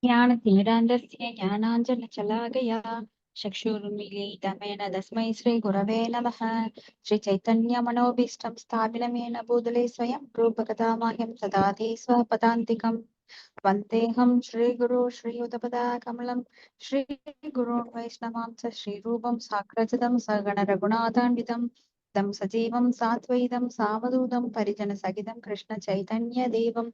ज्ञानतिमिरान्धस्य ज्ञानाञ्जनशलाकया चक्षुरुन्मीलितमेन तस्मै श्रीगुरवे नमः। श्रीचैतन्यमनोभीष्टं स्थापितमेन भूतले स्वयं रूपकथामह्यं ददाति स्वपदान्तिकम्। वन्देऽहं श्रीगुरो श्रीयुतपदाकमलं श्रीगुरोन् वैष्णवां च श्रीरूपं साग्रजतं सगणरघुनाथान्वितं तं सजीवं सात्वैतं सावधूतं परिजनसहितं कृष्णचैतन्यदेवं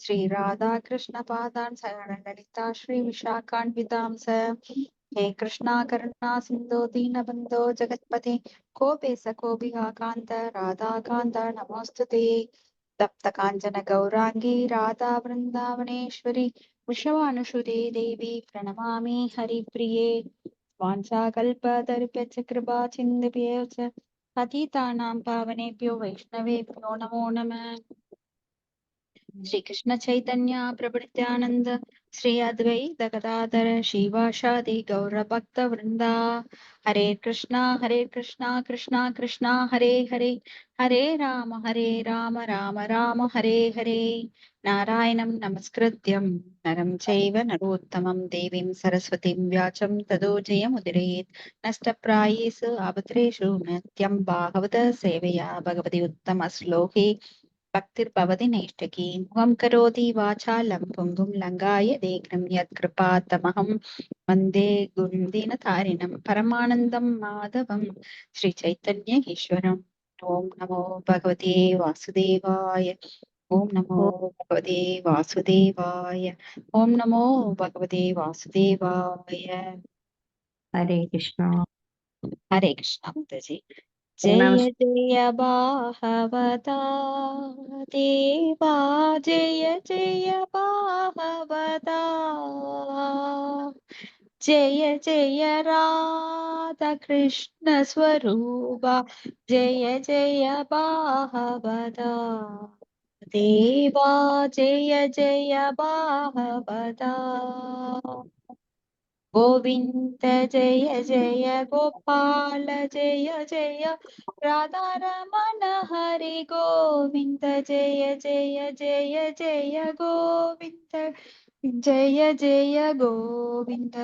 श्रीराधाकृष्णपादान् सगणललिता श्रीविशाखान्वितां स हे कृष्णा करुणा सिन्धो दीनबन्धो जगत्पते कोपेश कोऽपिहा कान्त राधाकान्त नमोऽस्तुते। तप्त काञ्चन गौराङ्गी राधा वृन्दावनेश्वरी वृषभानुसुते देवी प्रणमामि हरिप्रिये। वाञ्छाकल्पतरुभ्यश्च कृपा सिन्धुभ्यो च पतितानां पावनेभ्यो वैष्णवेभ्यो नमो नमः। श्री कृष्ण चैतन्य प्रभु नित्यानंद श्री अद्वैत गदाधर श्रीवासादि गौर भक्त वृंदा हरे कृष्णा कृष्णा कृष्णा हरे हरे हरे राम राम राम हरे हरे। नारायणं नमस्कृत्यं नरं चैव नरोत्तमं देवीं सरस्वतीं व्याचं ततो जयमुदीरयेत्। नष्टप्रायेषु अभद्रेषु नित्यं भागवत सेवया भगवति उत्तमश्लोके भक्तिर्भवति नैष्ठकी। मुखं करोति वाचालं पुंगुं लङ्घाय देघ्नं यत्कृपातमहं वन्दे गुरुं दीनतारिणं परमानन्दं माधवं श्रीचैतन्य ईश्वरम्। ॐ नमो भगवते वासुदेवाय। ॐ नमो ओ भगवते वासुदेवाय। ॐ नमो भगवते वासुदेवाय। हरे कृष्णा। हरे कृष्ण माताजी। नमस् जय जय बाहवता देवा जय जय बाहवता जय जय राधा कृष्ण स्वरूपा जय जय बाहवता देवा जय जय बाहवता गोविन्द जय जय गोपाल जय जय राधा रमण हरि गोविन्द जय जय जय जय गोविन्द जय जय गोविन्द।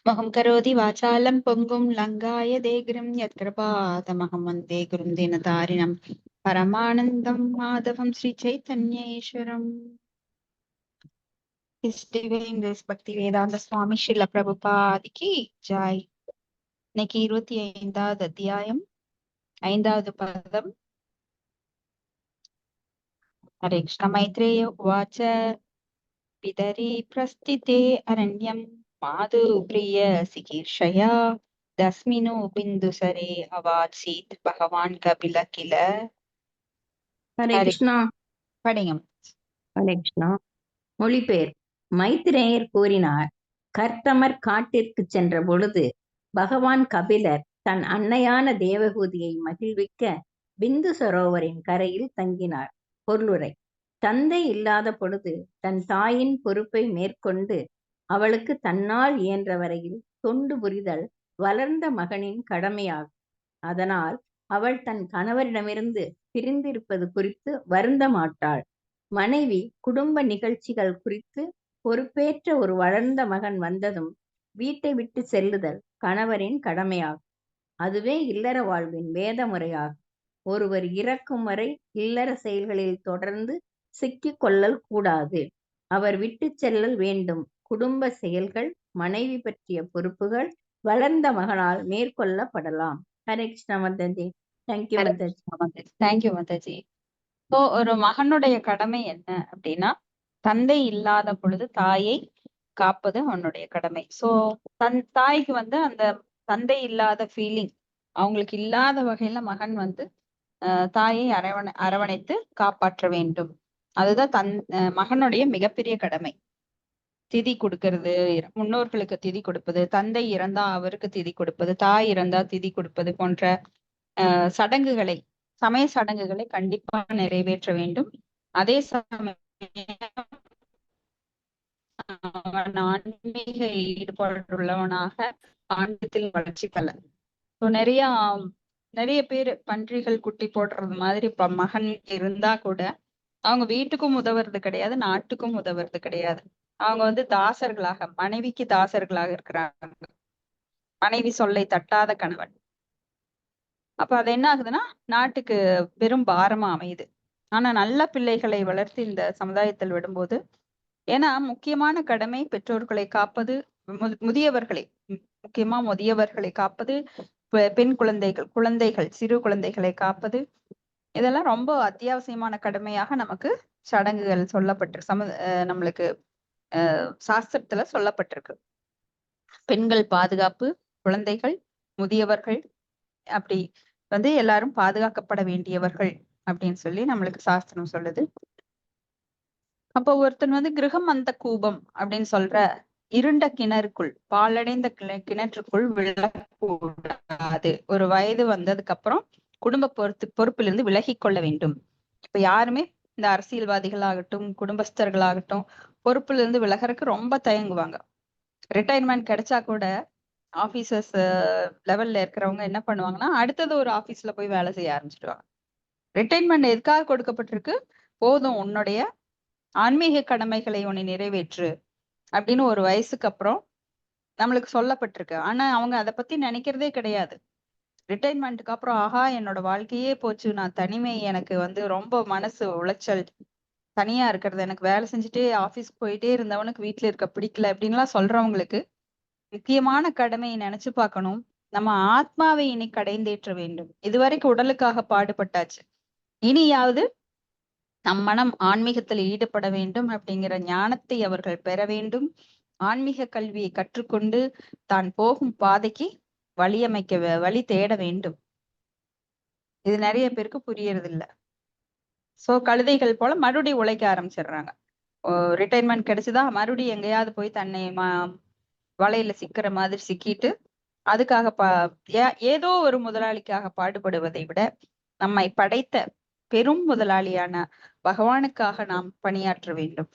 महं करोति वाचालं पुंगुं लङ्घाय देगिरिं यत्कृपातमहं वन्दे गुरुं दीनतारिणं परमानन्दं माधवं श्रीचैतन्येश्वरम्। His Divine Grace Bhakti Vedanta Swami Srila Prabhupada ki jai. இன்னைக்கு 25வது அத்தியாயம் 5வது பதம். ஹரே கிருஷ்ண. மைத்ரேய உவாச்ச பிதரி பிரஸ்திதே அரண்யம் மாது பிரிய சிகீர்ஷயா தஸ்மினோ பிந்துசரே அவாச்சீத் பகவான் கபில கில. ஹரே ஹரே கிருஷ்ணா. படிங்க. ஹரே கிருஷ்ணா. மொழிபெயர். மைத்ரேயர் கூறினார், கர்த்தமர் காட்டிற்கு சென்ற பொழுது பகவான் கபிலர் தன் அன்னையான தேவகூதியை மகிழ்விக்க பிந்து சரோவரின் கரையில் தங்கினார். பொருளுரை. தந்தை இல்லாத பொழுது தன் தாயின் பொறுப்பை மேற்கொண்டு அவளுக்கு தன்னால் இயன்ற வரையில் தொண்டு புரிதல் வளர்ந்த மகனின் கடமையாகும். அதனால் அவள் தன் கணவரிடமிருந்து பிரிந்திருப்பது குறித்து வருந்த மாட்டாள். மனைவி குடும்ப நிகழ்ச்சிகள் குறித்து பொறுப்பேற்ற ஒரு வளர்ந்த மகன் வந்ததும் வீட்டை விட்டு செல்லுதல் கணவரின் கடமையாகும். அதுவே இல்லற வாழ்வின் வேத முறையாகும். ஒருவர் இறக்கும் வரை இல்லற செயல்களில் தொடர்ந்து சிக்கிக் கொள்ளல் கூடாது. அவர் விட்டு செல்லல் வேண்டும். குடும்ப செயல்கள், மனைவி பற்றிய பொறுப்புகள் வளர்ந்த மகனால் மேற்கொள்ளப்படலாம். ஹரே கிருஷ்ணா மாதாஜி. தேங்க்யூ மாதாஜி. தேங்க்யூ மாதாஜி. ஸோ ஒரு மகனுடைய கடமை என்ன அப்படின்னா, தந்தை இல்லாத பொழுது தாயை காப்பது அவனுடைய கடமை. சோ தாய்க்கு அந்த தந்தை இல்லாத ஃபீலிங் அவங்களுக்கு இல்லாத வகையில மகன் தாயை அரவணைத்து காப்பாற்ற வேண்டும். அதுதான் மகனுடைய மிகப்பெரிய கடமை. திதி கொடுக்கிறது, முன்னோர்களுக்கு திதி கொடுப்பது, தந்தை இறந்தா அவருக்கு திதி கொடுப்பது, தாய் இறந்தா திதி கொடுப்பது போன்ற சடங்குகளை, சமய சடங்குகளை கண்டிப்பா நிறைவேற்ற வேண்டும். அதே சமயம் ஆன்மீக ஈடுபாடுள்ளவனாக ஆன்மீகத்தில் வளர்ச்சி பெற. நிறைய பேர் பன்றிகள் குட்டி போடுறது மாதிரி இப்ப மகன் இருந்தா கூட அவங்க வீட்டுக்கும் உதவுறது கிடையாது, நாட்டுக்கும் உதவுறது கிடையாது. அவங்க வந்து தாசர்களாக, மனைவிக்கு தாசர்களாக இருக்கிறாங்க. மனைவி சொல்லை தட்டாத கணவன். அப்ப அது என்ன ஆகுதுன்னா, நாட்டுக்கு பெரும் பாரமா அமையுது. ஆனா நல்ல பிள்ளைகளை வளர்த்து இந்த சமுதாயத்தில் விடும்போது, ஏன்னா முக்கியமான கடமை பெற்றோர்களை காப்பது, முதியவர்களை, முக்கியமா முதியவர்களை காப்பது, பெண் குழந்தைகள், சிறு குழந்தைகளை காப்பது, இதெல்லாம் ரொம்ப அத்தியாவசியமான கடமையாக நமக்கு சடங்குகள் நம்மளுக்கு சாஸ்திரத்துல சொல்லப்பட்டிருக்கு. பெண்கள் பாதுகாப்பு, குழந்தைகள், முதியவர்கள், அப்படி வந்து எல்லாரும் பாதுகாக்கப்பட வேண்டியவர்கள் அப்படின்னு சொல்லி நம்மளுக்கு சாஸ்திரம் சொல்லுது. அப்போ ஒருத்தன் வந்து கிரகம் அந்த கூபம் அப்படின்னு சொல்ற இருண்ட கிணறுக்குள், பாழடைந்த கிணற்றுக்குள் விழக்கூடாது. ஒரு வயது வந்ததுக்கு அப்புறம் குடும்ப பொறுப்பிலிருந்து விலகி கொள்ள வேண்டும். இப்ப யாருமே இந்த அரசியல்வாதிகளாகட்டும், குடும்பஸ்தர்களாகட்டும், பொறுப்புல இருந்து விலகறதுக்கு ரொம்ப தயங்குவாங்க. ரிட்டையர்மெண்ட் கிடைச்சா கூட ஆபீசர்ஸ் லெவல்ல இருக்கிறவங்க என்ன பண்ணுவாங்கன்னா, அடுத்தது ஒரு ஆபீஸ்ல போய் வேலை செய்ய ஆரம்பிச்சிடுவாங்க. ரிட்டையர்மெண்ட் எதுக்காக கொடுக்கப்பட்டிருக்கு? போதும், உன்னுடைய ஆன்மீக கடமைகளை உன்னை நிறைவேற்று அப்படின்னு ஒரு வயசுக்கு அப்புறம் நம்மளுக்கு சொல்லப்பட்டிருக்கு. ஆனா அவங்க அதை பத்தி நினைக்கிறதே கிடையாது. ரிட்டையர்மெண்ட்டுக்கு அப்புறம், ஆஹா என்னோட வாழ்க்கையே போச்சு, நான் தனிமை, எனக்கு வந்து ரொம்ப மனசு உளைச்சல், தனியா இருக்கிறது, எனக்கு வேலை செஞ்சுட்டே ஆபீஸ்க்கு போயிட்டே இருந்தவனுக்கு வீட்டுல இருக்க பிடிக்கல அப்படின்லாம் சொல்றவங்களுக்கு முக்கியமான கடமையை நினைச்சு பார்க்கணும். நம்ம ஆத்மாவை இனி கடைந்தேற்ற வேண்டும். இதுவரைக்கும் உடலுக்காக பாடுபட்டாச்சு, இனியாவது நம் மனம் ஆன்மீகத்தில் ஈடுபட வேண்டும் அப்படிங்கிற ஞானத்தை அவர்கள் பெற வேண்டும். ஆன்மீக கல்வியை கற்றுக்கொண்டு தான் போகும் பாதைக்கு வழி தேட வேண்டும். இது நிறைய பேருக்கு புரியறது இல்ல. சோ கழுதைகள் போல மறுபடியும் உழைக்க ஆரம்பிச்சிடுறாங்க. ரிட்டையர்மெண்ட் கிடைச்சுதா, மறுபடியும் எங்கேயாவது போய் தன்னை வலையில சிக்கிற மாதிரி சிக்கிட்டு, அதுக்காக ஏதோ ஒரு முதலாளிக்காக பாடுபடுவதை விட, நம்மை படைத்த பெரும் முதலாளியான பகவானுக்காக நாம் பணியாற்ற வேண்டும்.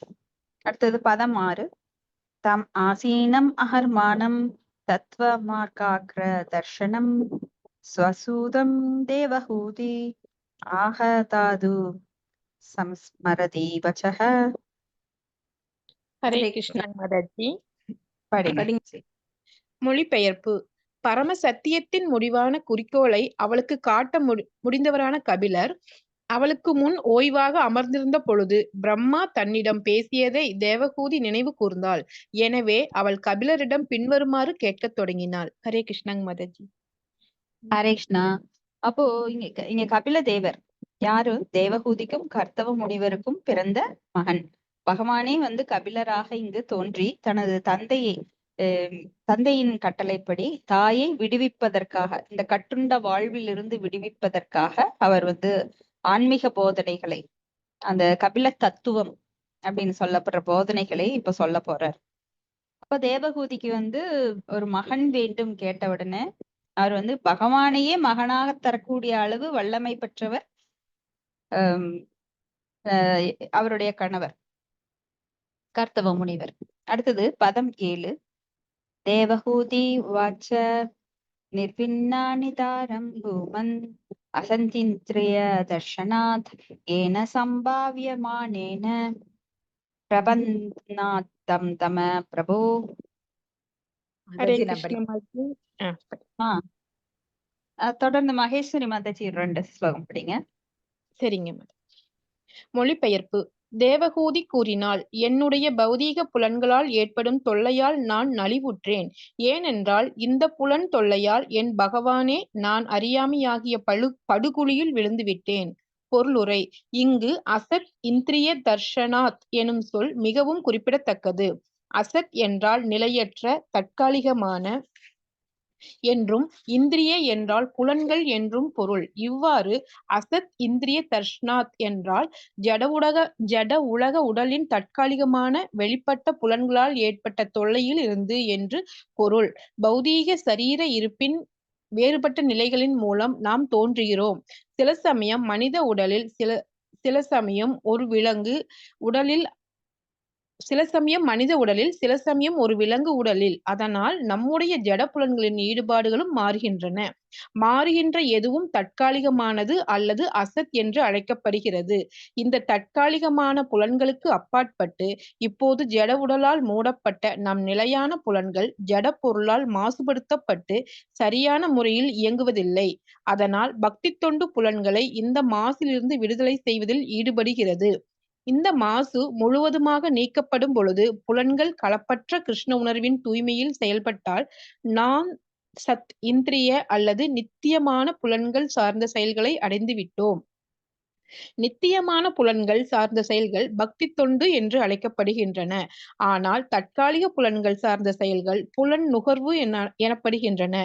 அடுத்தது பதம் 6. தம் ஆசீனம் அகர்மானம் தத்துவ மார்க்காக்ர தர்ஷனம் ஸ்வசூதம் தேவஹூதி ஆக தாது சம்ஸ்மரதி வச்சஹ. ஹரே கிருஷ்ணா மாதாஜி. படிங்க. மொழிபெயர்ப்பு. பரம சத்தியத்தின் முடிவான குறிக்கோளை அவளுக்கு காட்ட முடிந்தவரான கபிலர் அவளுக்கு முன் ஓய்வாக அமர்ந்திருந்த பொழுது பிரம்மா தன்னிடம் பேசியதை தேவகூதி நினைவு கூர்ந்தாள். எனவே அவள் கபிலரிடம் பின்வருமாறு கேட்கத் தொடங்கினாள். ஹரே கிருஷ்ணாங்க மாதாஜி. ஹரே கிருஷ்ணா. அப்போ இங்க கபில தேவர் யாரு? தேவகூதிக்கும் கர்த்தவ முனிவருக்கும் பிறந்த மகன். பகவானே வந்து கபிலராக இங்கு தோன்றி தனது தந்தையின் கட்டளைப்படி தாயை விடுவிப்பதற்காக, இந்த கட்டுண்ட வாழ்விலிருந்து விடுவிப்பதற்காக அவர் வந்து ஆன்மீக போதனைகளை, அந்த கபில தத்துவம் அப்படின்னு சொல்லப்படுற போதனைகளை இப்ப சொல்ல போறார். அப்ப தேவகூதிக்கு வந்து ஒரு மகன் வேண்டும் கேட்ட உடனே அவர் வந்து பகவானையே மகனாக தரக்கூடிய அளவு வல்லமை பெற்றவர் அவருடைய கணவர் கர்த்தவ முனிவர். அடுத்தது பதம் 7. தேவஹூதி வாச்ச நிர்பின்னானிதாரம் பூமன் அசந்திந்திரிய தர்ஷனாத் ஏன சம்பாவியமானேன பிரபன்னாத்தம் தம பிரபு. ஹரே கிருஷ்ண மாதாஜி. தொடர்ந்து மகேஸ்வரி மாதாஜி 2 ஸ்லோகம் படிங்க. சரிங்க மாதாஜி. மொழிபெயர்ப்பு. தேவகூதி கூறினாள், என்னுடைய பௌதீக புலன்களால் ஏற்படும் தொல்லையால் நான் நலிவுற்றேன். ஏனென்றால் இந்த புலன் தொல்லையால் என் பகவானே நான் அறியாமையாகிய படுகுழியில் விழுந்துவிட்டேன். பொருளுரை. இங்கு அசத் இந்திரிய தர்ஷனாத் எனும் சொல் மிகவும் குறிப்பிடத்தக்கது. அசத் என்றால் நிலையற்ற, தற்காலிகமான என்றும், இந்திரிய என்றால் புலன்கள் என்றும் பொருள். இவ்வாறு அசத் இந்திரிய தர்ஷனாத் என்றால் ஜட உலக உடலின் தற்காலிகமான வெளிப்பட்ட புலன்களால் ஏற்பட்ட தொல்லையில் இருந்து என்று பொருள். பௌதீக சரீர இருப்பின் வேறுபட்ட நிலைகளின் மூலம் நாம் தோன்றுகிறோம். சில சமயம் மனித உடலில், சில சமயம் ஒரு விலங்கு உடலில், சில சமயம் மனித உடலில், சில சமயம் ஒரு விலங்கு உடலில். அதனால் நம்முடைய ஜட புலன்களின் ஈடுபாடுகளும் மாறுகின்றன. மாறுகின்ற எதுவும் தற்காலிகமானது அல்லது அசத் என்று அழைக்கப்படுகிறது. இந்த தற்காலிகமான புலன்களுக்கு அப்பாற்பட்டு இப்போது ஜட உடலால் மூடப்பட்ட நம் நிலையான புலன்கள் ஜட பொருளால் மாசுபடுத்தப்பட்டு சரியான முறையில் இயங்குவதில்லை. அதனால் பக்தி தொண்டு புலன்களை இந்த மாசிலிருந்து விடுதலை செய்வதில் ஈடுபடுகிறது. இந்த மாசு முழுவதுமாக நீக்கப்படும் பொழுது புலன்கள் களப்பற்ற கிருஷ்ண உணர்வின் தூய்மையில் செயல்பட்டால் நான் சத் இந்திரிய அல்லது நித்தியமான புலன்கள் சார்ந்த செயல்களை அடைந்து விட்டோம். நித்தியமான புலன்கள் சார்ந்த செயல்கள் பக்தி தொண்டு என்று அழைக்கப்படுகின்றன. ஆனால் தற்காலிக புலன்கள் சார்ந்த செயல்கள் புலன் நுகர்வு எனப்படுகின்றன.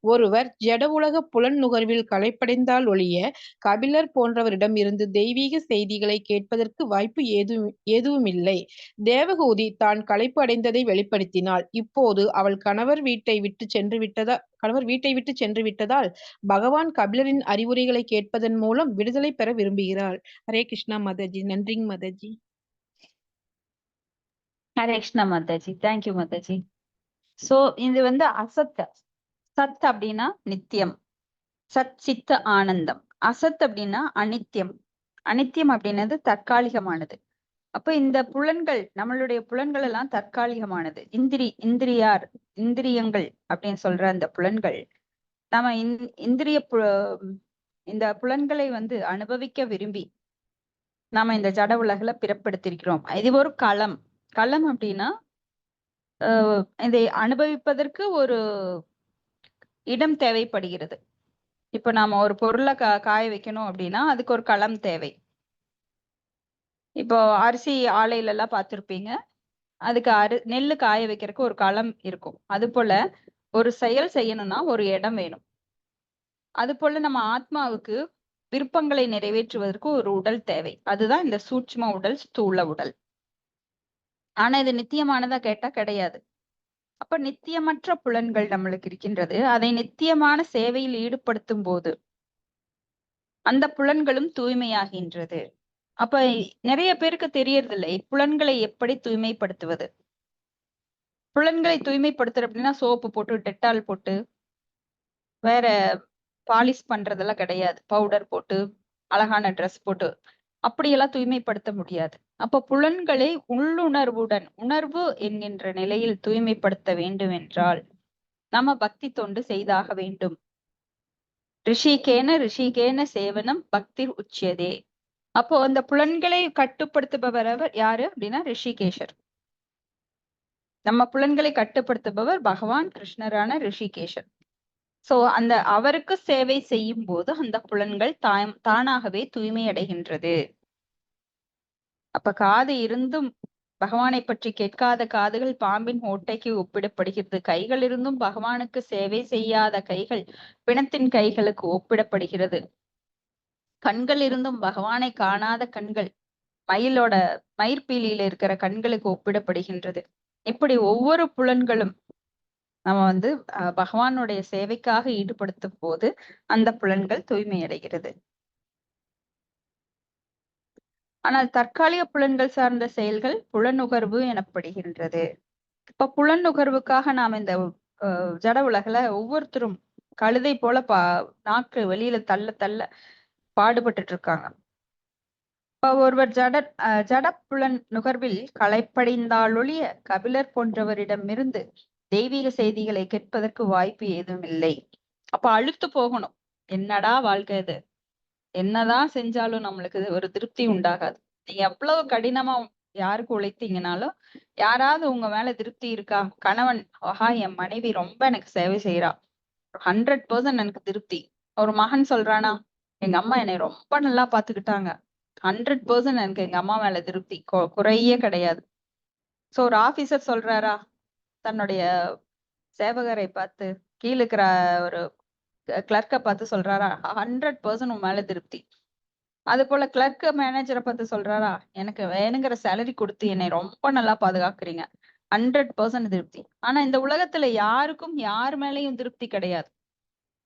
ஒருவர் ஜட உலக புலன் நுகர்வில் களைப்படைந்தால் ஒழிய கபிலர் போன்றவரிடம் இருந்து தெய்வீக செய்திகளை கேட்பதற்கு வாய்ப்பு எதுவுமில்லை. தேவகூதி தான் களைப்பு அடைந்ததை வெளிப்படுத்தினாள். இப்போது அவள் கணவர் வீட்டை விட்டு சென்று விட்டதால் பகவான் கபிலரின் அறிவுரைகளை கேட்பதன் மூலம் விடுதலை பெற விரும்புகிறாள். ஹரே கிருஷ்ணா மாதாஜி. நன்றிங்க மாதாஜி. ஹரே கிருஷ்ணா மாதாஜி. தேங்க்யூ மாதாஜி. சோ இது வந்து அசத். சத் அப்படின்னா நித்தியம், சத் சித்த ஆனந்தம். அசத் அப்படின்னா அனித்தியம். அனித்தியம் அப்படின்னது தற்காலிகமானது. அப்ப இந்த புலன்கள், நம்மளுடைய புலன்கள் எல்லாம் தற்காலிகமானது. இந்திரியங்கள் அப்படின்னு சொல்ற அந்த புலன்கள், நம்ம இந்த புலன்களை வந்து அனுபவிக்க விரும்பி நாம இந்த ஜட உலகில பிறப்பெடுத்திருக்கிறோம். இது ஒரு களம். களம் அப்படின்னா இதை அனுபவிப்பதற்கு ஒரு இடம் தேவைப்படுகிறது. இப்ப நாம ஒரு பொருளை காய வைக்கணும் அப்படின்னா அதுக்கு ஒரு களம் தேவை. இப்போ அரிசி ஆலையில எல்லாம் பார்த்திருப்பீங்க, அதுக்கு நெல்லு காய வைக்கிறதுக்கு ஒரு களம் இருக்கும். அது போல ஒரு செயல் செய்யணும்னா ஒரு இடம் வேணும். அது போல நம்ம ஆத்மாவுக்கு விருப்பங்களை நிறைவேற்றுவதற்கு ஒரு உடல் தேவை. அதுதான் இந்த சூட்சும உடல், ஸ்தூல உடல். ஆனா இது நித்தியமானதா கேட்டா கிடையாது. அப்ப நித்தியமற்ற புலன்கள் நம்மளுக்கு இருக்கின்றது. அதை நித்தியமான சேவையில் ஈடுபடுத்தும் போது அந்த புலன்களும் தூய்மையாகின்றது. அப்ப நிறைய பேருக்கு தெரியறதில்லை புலன்களை எப்படி தூய்மைப்படுத்துவது. புலன்களை தூய்மைப்படுத்துற அப்படின்னா சோப்பு போட்டு, டெட்டால் போட்டு, வேற பாலிஷ் பண்றதெல்லாம் கிடையாது. பவுடர் போட்டு, அழகான ட்ரெஸ் போட்டு அப்படியெல்லாம் தூய்மைப்படுத்த முடியாது. அப்ப புலன்களை உள்ளுணர்வுடன், உணர்வு என்கின்ற நிலையில் தூய்மைப்படுத்த வேண்டும் என்றால் நம்ம பக்தி தொண்டு செய்தாக வேண்டும். ரிஷிகேன சேவனம் பக்தி உச்சியதே. அப்போ அந்த புலன்களை கட்டுப்படுத்துபவர் யாரு அப்படின்னா ரிஷிகேஷர். நம்ம புலன்களை கட்டுப்படுத்துபவர் பகவான் கிருஷ்ணரான ரிஷிகேஷர். சோ அந்த அவருக்கு சேவை செய்யும் போது அந்த புலன்கள் தானாகவே தூய்மை அடைகின்றது. அப்ப காது இருந்தும் பகவானை பற்றி கேட்காத காதுகள் பாம்பின் ஓட்டைக்கு ஒப்பிடப்படுகிறது. கைகள் இருந்தும் பகவானுக்கு சேவை செய்யாத கைகள் பிணத்தின் கைகளுக்கு ஒப்பிடப்படுகிறது. கண்கள் இருந்தும் பகவானை காணாத கண்கள் மயிர்பீலியில இருக்கிற கண்களுக்கு ஒப்பிடப்படுகின்றது. இப்படி ஒவ்வொரு புலன்களும் நம்ம வந்து பகவானுடைய சேவைக்காக ஈடுபடுத்தும் போது அந்த புலன்கள் தூய்மை அடைகிறது. ஆனால் தற்காலிக புலன்கள் சார்ந்த செயல்கள் புலனுகர்வு எனப்படுகின்றது. இப்ப புலனுகர்வுக்காக நாம் இந்த ஜட உலகில ஒவ்வொருத்தரும் கழுதை போல நாக்கு வெளியில தள்ள பாடுபட்டு இருக்காங்க. இப்ப ஒருவர் ஜட புலன் நுகர்வில் களைப்படைந்தாலொழிய கபிலர் போன்றவரிடமிருந்து தெய்வீக செய்திகளை கேட்பதற்கு வாய்ப்பு ஏதும் இல்லை. அப்ப அழுத்து போகணும். என்னடா வாழ்க்கை இது, என்னதான் செஞ்சாலும் நம்மளுக்கு ஒரு திருப்தி உண்டாகாது. நீங்க எவ்வளவு கடினமா யாருக்கு உழைத்தீங்கனாலும் யாராவது உங்க மேல திருப்தி இருக்கா? கணவன், ஆஹா என் மனைவி ரொம்ப எனக்கு சேவை செய்யறா, 100% எனக்கு திருப்தி. ஒரு மகன் சொல்றானா, எங்க அம்மா என்னை ரொம்ப நல்லா பாத்துக்கிட்டாங்க, 100% எனக்கு எங்க அம்மா மேல திருப்தி, குறையே கிடையாது. சோ ஒரு ஆபீசர் சொல்றாரா தன்னுடைய சேவகரை பார்த்து, கீழ இருக்கிற ஒரு கிளர்க்கை பார்த்து சொல்றாரா, 100% உன் மேல திருப்தி. அது போல கிளர்க் மேனேஜரை பார்த்து சொல்றாரா, எனக்கு வேணுங்கிற சேலரி கொடுத்து என்னை ரொம்ப நல்லா பாதுகாக்கிறீங்க, 100% திருப்தி. ஆனா இந்த உலகத்துல யாருக்கும் யார் மேலயும் திருப்தி கிடையாது.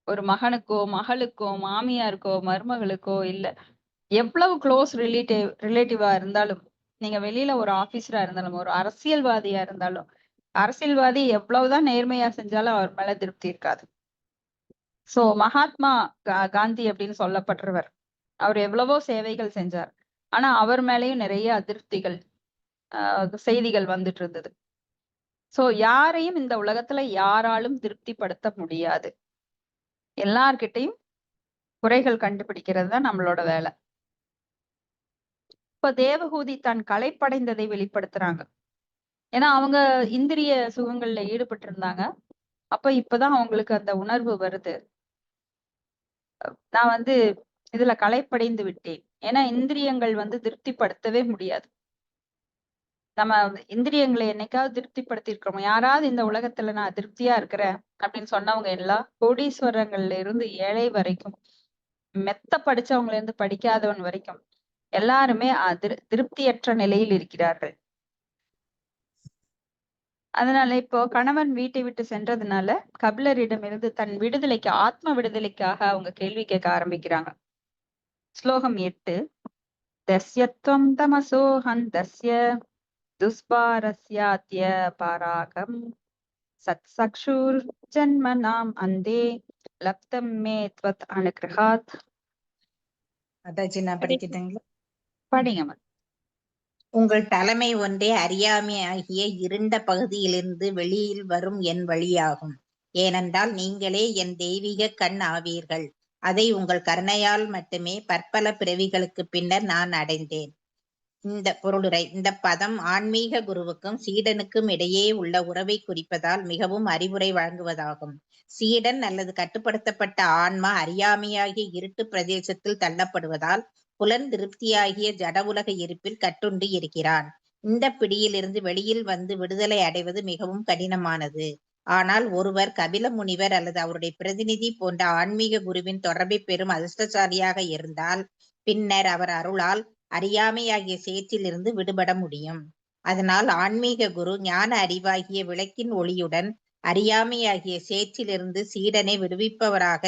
ஒரு மகனுக்கோ, மகளுக்கோ, மாமியாருக்கோ, மருமகளுக்கோ, இல்ல எவ்வளவு க்ளோஸ் ரிலேட்டிவா இருந்தாலும் நீங்க வெளியில ஒரு ஆபீசரா இருந்தாலும், ஒரு அரசியல்வாதியா இருந்தாலும், அரசியல்வாதி எவ்வளவுதான் நேர்மையா செஞ்சாலும் அவர் மேல திருப்தி இருக்காது. சோ மகாத்மா காந்தி அப்படின்னு சொல்லப்படுறவர், அவர் எவ்வளவோ சேவைகள் செஞ்சார். ஆனா அவர் மேலயும் நிறைய அதிருப்திகள், செய்திகள் வந்துட்டு இருந்தது. சோ யாரையும் இந்த உலகத்துல யாராலும் திருப்திப்படுத்த முடியாது. எல்லார்கிட்டையும் குறைகள் கண்டுபிடிக்கிறது தான் நம்மளோட வேலை. இப்ப தேவகூதி தன் களைப்படைந்ததை வெளிப்படுத்துறாங்க. ஏன்னா அவங்க இந்திரிய சுகங்கள்ல ஈடுபட்டு இருந்தாங்க. அப்ப இப்பதான் அவங்களுக்கு அந்த உணர்வு வருது. நான் வந்து இதுல களைப்படைந்து விட்டேன். ஏன்னா இந்திரியங்கள் திருப்திப்படுத்தவே முடியாது. நம்ம இந்திரியங்களை என்னைக்காவது திருப்திப்படுத்தி இருக்கிறோம்? யாராவது இந்த உலகத்துல நான் திருப்தியா இருக்கிறேன் அப்படின்னு சொன்னவங்க எல்லாம் கோடீஸ்வரங்கள்ல இருந்து ஏழை வரைக்கும், மெத்த படிச்சவங்கல இருந்து படிக்காதவன் வரைக்கும் எல்லாருமே திருப்தியற்ற நிலையில் இருக்கிறார்கள். அதனால இப்போ கணவன் வீட்டை விட்டு சென்றதுனால கபிலரிடமிருந்து தன் விடுதலைக்கு, ஆத்ம விடுதலைக்காக அவங்க கேள்வி கேட்க ஆரம்பிக்கிறாங்க. ஸ்லோகம் 8. தஸ்யத்வம் தமசோ ஹந்தஸ்ய துஸ்பாரஸ்யாத்ய பாராகம் சத் சக்ஷுர் ஜன்மனாம் அந்தே லப்தம் மே த்வத் அனுகிரகாத். அதாச்சு நான் படிக்கட்டுங்களா? படிங்க. உங்கள் தலைமை ஒன்றே அறியாமை ஆகிய இருண்ட பகுதியிலிருந்து வெளியில் வரும் என் வழியாகும். ஏனென்றால் நீங்களே என் தெய்வீக கண் ஆவீர்கள். அதை உங்கள் கருணையால் மட்டுமே பற்பல பிறவிகளுக்கு பின்னர் நான் அடைந்தேன். இந்த பொருளுரை. இந்த பதம் ஆன்மீக குருவுக்கும் சீடனுக்கும் இடையே உள்ள உறவை குறிப்பதால் மிகவும் அறிவுரை வழங்குவதாகும். சீடன் அல்லது கட்டுப்படுத்தப்பட்ட ஆன்மா அறியாமையாகிய இருட்டு பிரதேசத்தில் தள்ளப்படுவதால் புலன் திருப்தியாகிய ஜட உலக இருப்பில் கட்டுண்டு இருக்கிறான். இந்த பிடியிலிருந்து வெளியில் வந்து விடுதலை அடைவது மிகவும் கடினமானது. ஆனால் ஒருவர் கபில முனிவர் அல்லது அவருடைய பிரதிநிதி போன்ற ஆன்மீக குருவின் தொடர்பை பெறும் அதிர்ஷ்டசாலியாக இருந்தால் பின்னர் அவர் அருளால் அறியாமையாகிய சேற்றிலிருந்து விடுபட முடியும். அதனால் ஆன்மீக குரு ஞான அறிவாகிய விளக்கின் ஒளியுடன் அறியாமையாகிய சேற்றிலிருந்து சீடனை விடுவிப்பவராக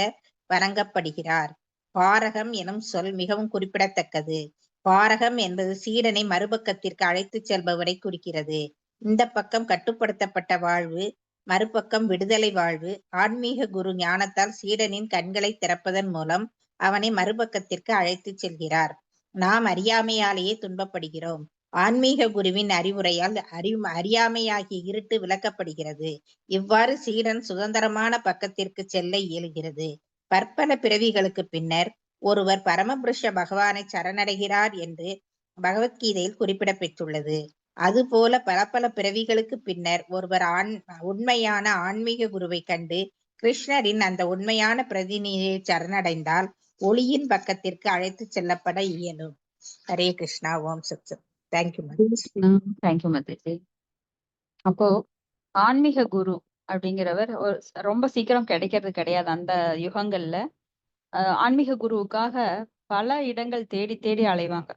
வணங்கப்படுகிறார். பாரகம் எனும் சொல் மிகவும் குறிப்பிடத்தக்கது. பாரகம் என்பது சீடனை மறுபக்கத்திற்கு அழைத்துச் செல்பவரை குறிக்கிறது. இந்த பக்கம் கட்டுப்படுத்தப்பட்ட வாழ்வு, மறுபக்கம் விடுதலை வாழ்வு. ஆன்மீக குரு ஞானத்தால் சீடனின் கண்களை திறப்பதன் மூலம் அவனை மறுபக்கத்திற்கு அழைத்துச் செல்கிறார். நாம் அறியாமையாலேயே துன்பப்படுகிறோம். ஆன்மீக குருவின் அறிவுரையால் அறியாமையாகிய இருட்டு விளக்கப்படுகிறது. இவ்வாறு சீடன் சுதந்திரமான பக்கத்திற்கு செல்ல இயலுகிறது. பற்பல பிறவிகளுக்கு பின்னர் ஒருவர் பரமபுருஷ பகவானை சரணடைகிறார் என்று பகவத்கீதையில் குறிப்பிடப்பெற்றுள்ளது. அதுபோல பல பிறவிகளுக்கு பின்னர் ஒருவர் உண்மையான ஆன்மீக குருவை கண்டு கிருஷ்ணரின் அந்த உண்மையான பிரதிநிதியை சரணடைந்தால் ஒளியின் பக்கத்திற்கு அழைத்து செல்லப்பட இயலும். ஹரே கிருஷ்ணா. ஓம் சத். தேங்க்யூ. தேங்க்யூ மதேஜி. அப்போ ஆன்மீக குரு அப்படிங்கிறவர் ரொம்ப சீக்கிரம் கிடைக்கிறது கிடையாது. அந்த யுகங்கள்ல ஆன்மீக குருவுக்காக பல இடங்கள் தேடி தேடி அலைவாங்க.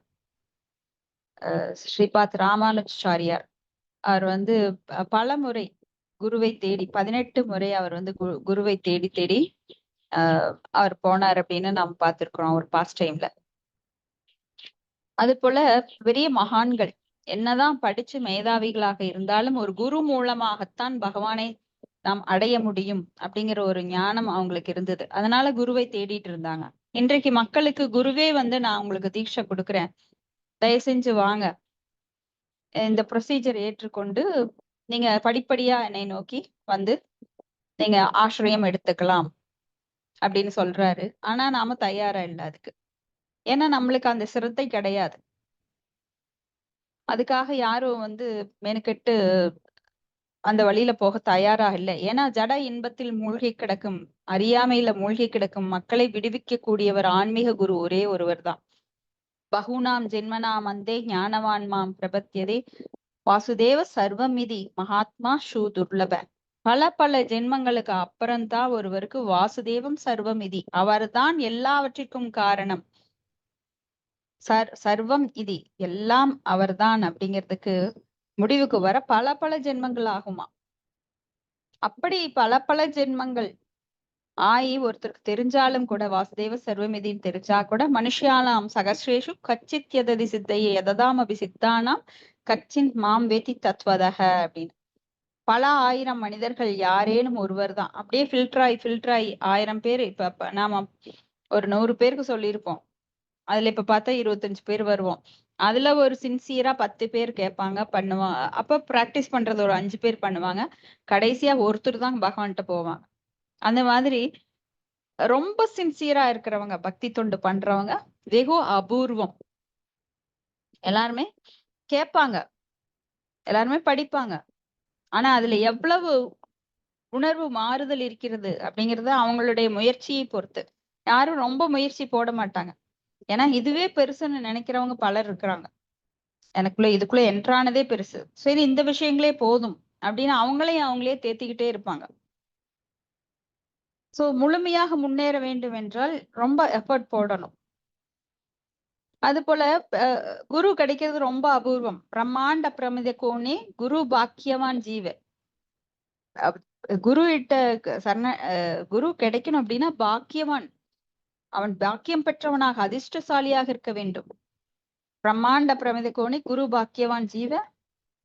ஸ்ரீபாத் ராமானுஜாரியார் அவர் பல முறை குருவை தேடி 18 முறை அவர் குருவை தேடி தேடி அவர் போனார் அப்படின்னு நாம் பார்த்திருக்கிறோம் ஒரு பாஸ்ட் டைம்ல. அது போல பெரிய மகான்கள் என்னதான் படிச்சு மேதாவிகளாக இருந்தாலும் ஒரு குரு மூலமாகத்தான் பகவானை நாம் அடைய முடியும் அப்படிங்கிற ஒரு ஞானம் அவங்களுக்கு இருந்தது. அதனால குருவை தேடிட்டு இருந்தாங்க. இன்றைக்கு மக்களுக்கு குருவே நான் உங்களுக்கு தீட்சை கொடுக்குறேன், தயவு செஞ்சு வாங்க, இந்த ப்ரொசீஜர் ஏற்றுக்கொண்டு நீங்க படிப்படியா என்னை நோக்கி நீங்க ஆசிரியம் எடுத்துக்கலாம் அப்படின்னு சொல்றாரு. ஆனா நாம தயாரா இல்லை அதுக்கு. ஏன்னா நம்மளுக்கு அந்த சிரத்தை கிடையாது. அதுக்காக யாரும் மெனக்கெட்டு அந்த வழியில போக தயாரா இல்லை. ஏன்னா ஜட இன்பத்தில் மூழ்கி கிடக்கும், அறியாமையில மூழ்கி கிடக்கும் மக்களை விடுவிக்க கூடியவர் ஆன்மீக குரு ஒரே ஒருவர் தான். பகுனாம் ஜென்மனாம் அந்தே ஞானவான் மாம் பிரபத்தியதே வாசுதேவ சர்வமிதி மகாத்மா ஷூ துர்லப. பல ஜென்மங்களுக்கு அப்புறம்தான் ஒருவருக்கு வாசுதேவம் சர்வமிதி, அவர்தான் எல்லாவற்றிற்கும் காரணம், சர்வம் இதி எல்லாம் அவர்தான் அப்படிங்கிறதுக்கு முடிவுக்கு வர பல ஜென்மங்கள் ஆகுமா. அப்படி பல ஜென்மங்கள் ஆயி ஒருத்தருக்கு தெரிஞ்சாலும் கூட வாசுதேவ சர்வமிதின்னு தெரிஞ்சா கூட மனுஷியானாம் சகஸ்ரேஷு கச்சித் யததி சித்தையே யததாமபி சித்தானாம் கச்சின் மாம் வேதி தத்வதக அப்படின்னு. பல ஆயிரம் மனிதர்கள் யாரேனும் ஒருவர் தான் அப்படியே ஃபில்டர் ஆகி 1000 பேர் இப்ப நாம ஒரு 100 பேருக்கு சொல்லியிருப்போம். அதுல இப்ப பார்த்தா 25 பேர் வருவோம். அதுல ஒரு சின்சியரா 10 பேர் கேட்பாங்க, பண்ணுவாங்க. அப்ப பிராக்டிஸ் பண்றது ஒரு 5 பேர் பண்ணுவாங்க. கடைசியா ஒருத்தர் தான் பகவான்கிட்ட போவாங்க. அந்த மாதிரி ரொம்ப சின்சியரா இருக்கிறவங்க, பக்தி தொண்டு பண்றவங்க வெகு அபூர்வம். எல்லாருமே கேட்பாங்க, எல்லாருமே படிப்பாங்க. ஆனா அதுல எவ்வளவு உணர்வு மாறுதல் இருக்கிறது அப்படிங்கறது அவங்களுடைய முயற்சியை பொறுத்து. யாரும் ரொம்ப முயற்சி போட மாட்டாங்க. ஏன்னா இதுவே பெருசுன்னு நினைக்கிறவங்க பலர் இருக்கிறாங்க. எனக்குள்ள இதுக்குள்ள என்ட்ரானதே பெருசு, சரி இந்த விஷயங்களே போதும் அப்படின்னு அவங்களே தேத்திக்கிட்டே இருப்பாங்க. சோ முழுமையாக முன்னேற வேண்டும் என்றால் ரொம்ப எஃபர்ட் போடணும். அது போல குரு கிடைக்கிறது ரொம்ப அபூர்வம். பிரம்மாண்ட பிரமித கோணே குரு பாக்கியவான் ஜீவ. குரு கிட்ட குரு கிடைக்கணும் அப்படின்னா பாக்கியவான், அவன் பாக்கியம் பெற்றவனாக அதிர்ஷ்டசாலியாக இருக்க வேண்டும். பிரம்மாண்ட பிரமித கோணி குரு பாக்கியவான் ஜீவ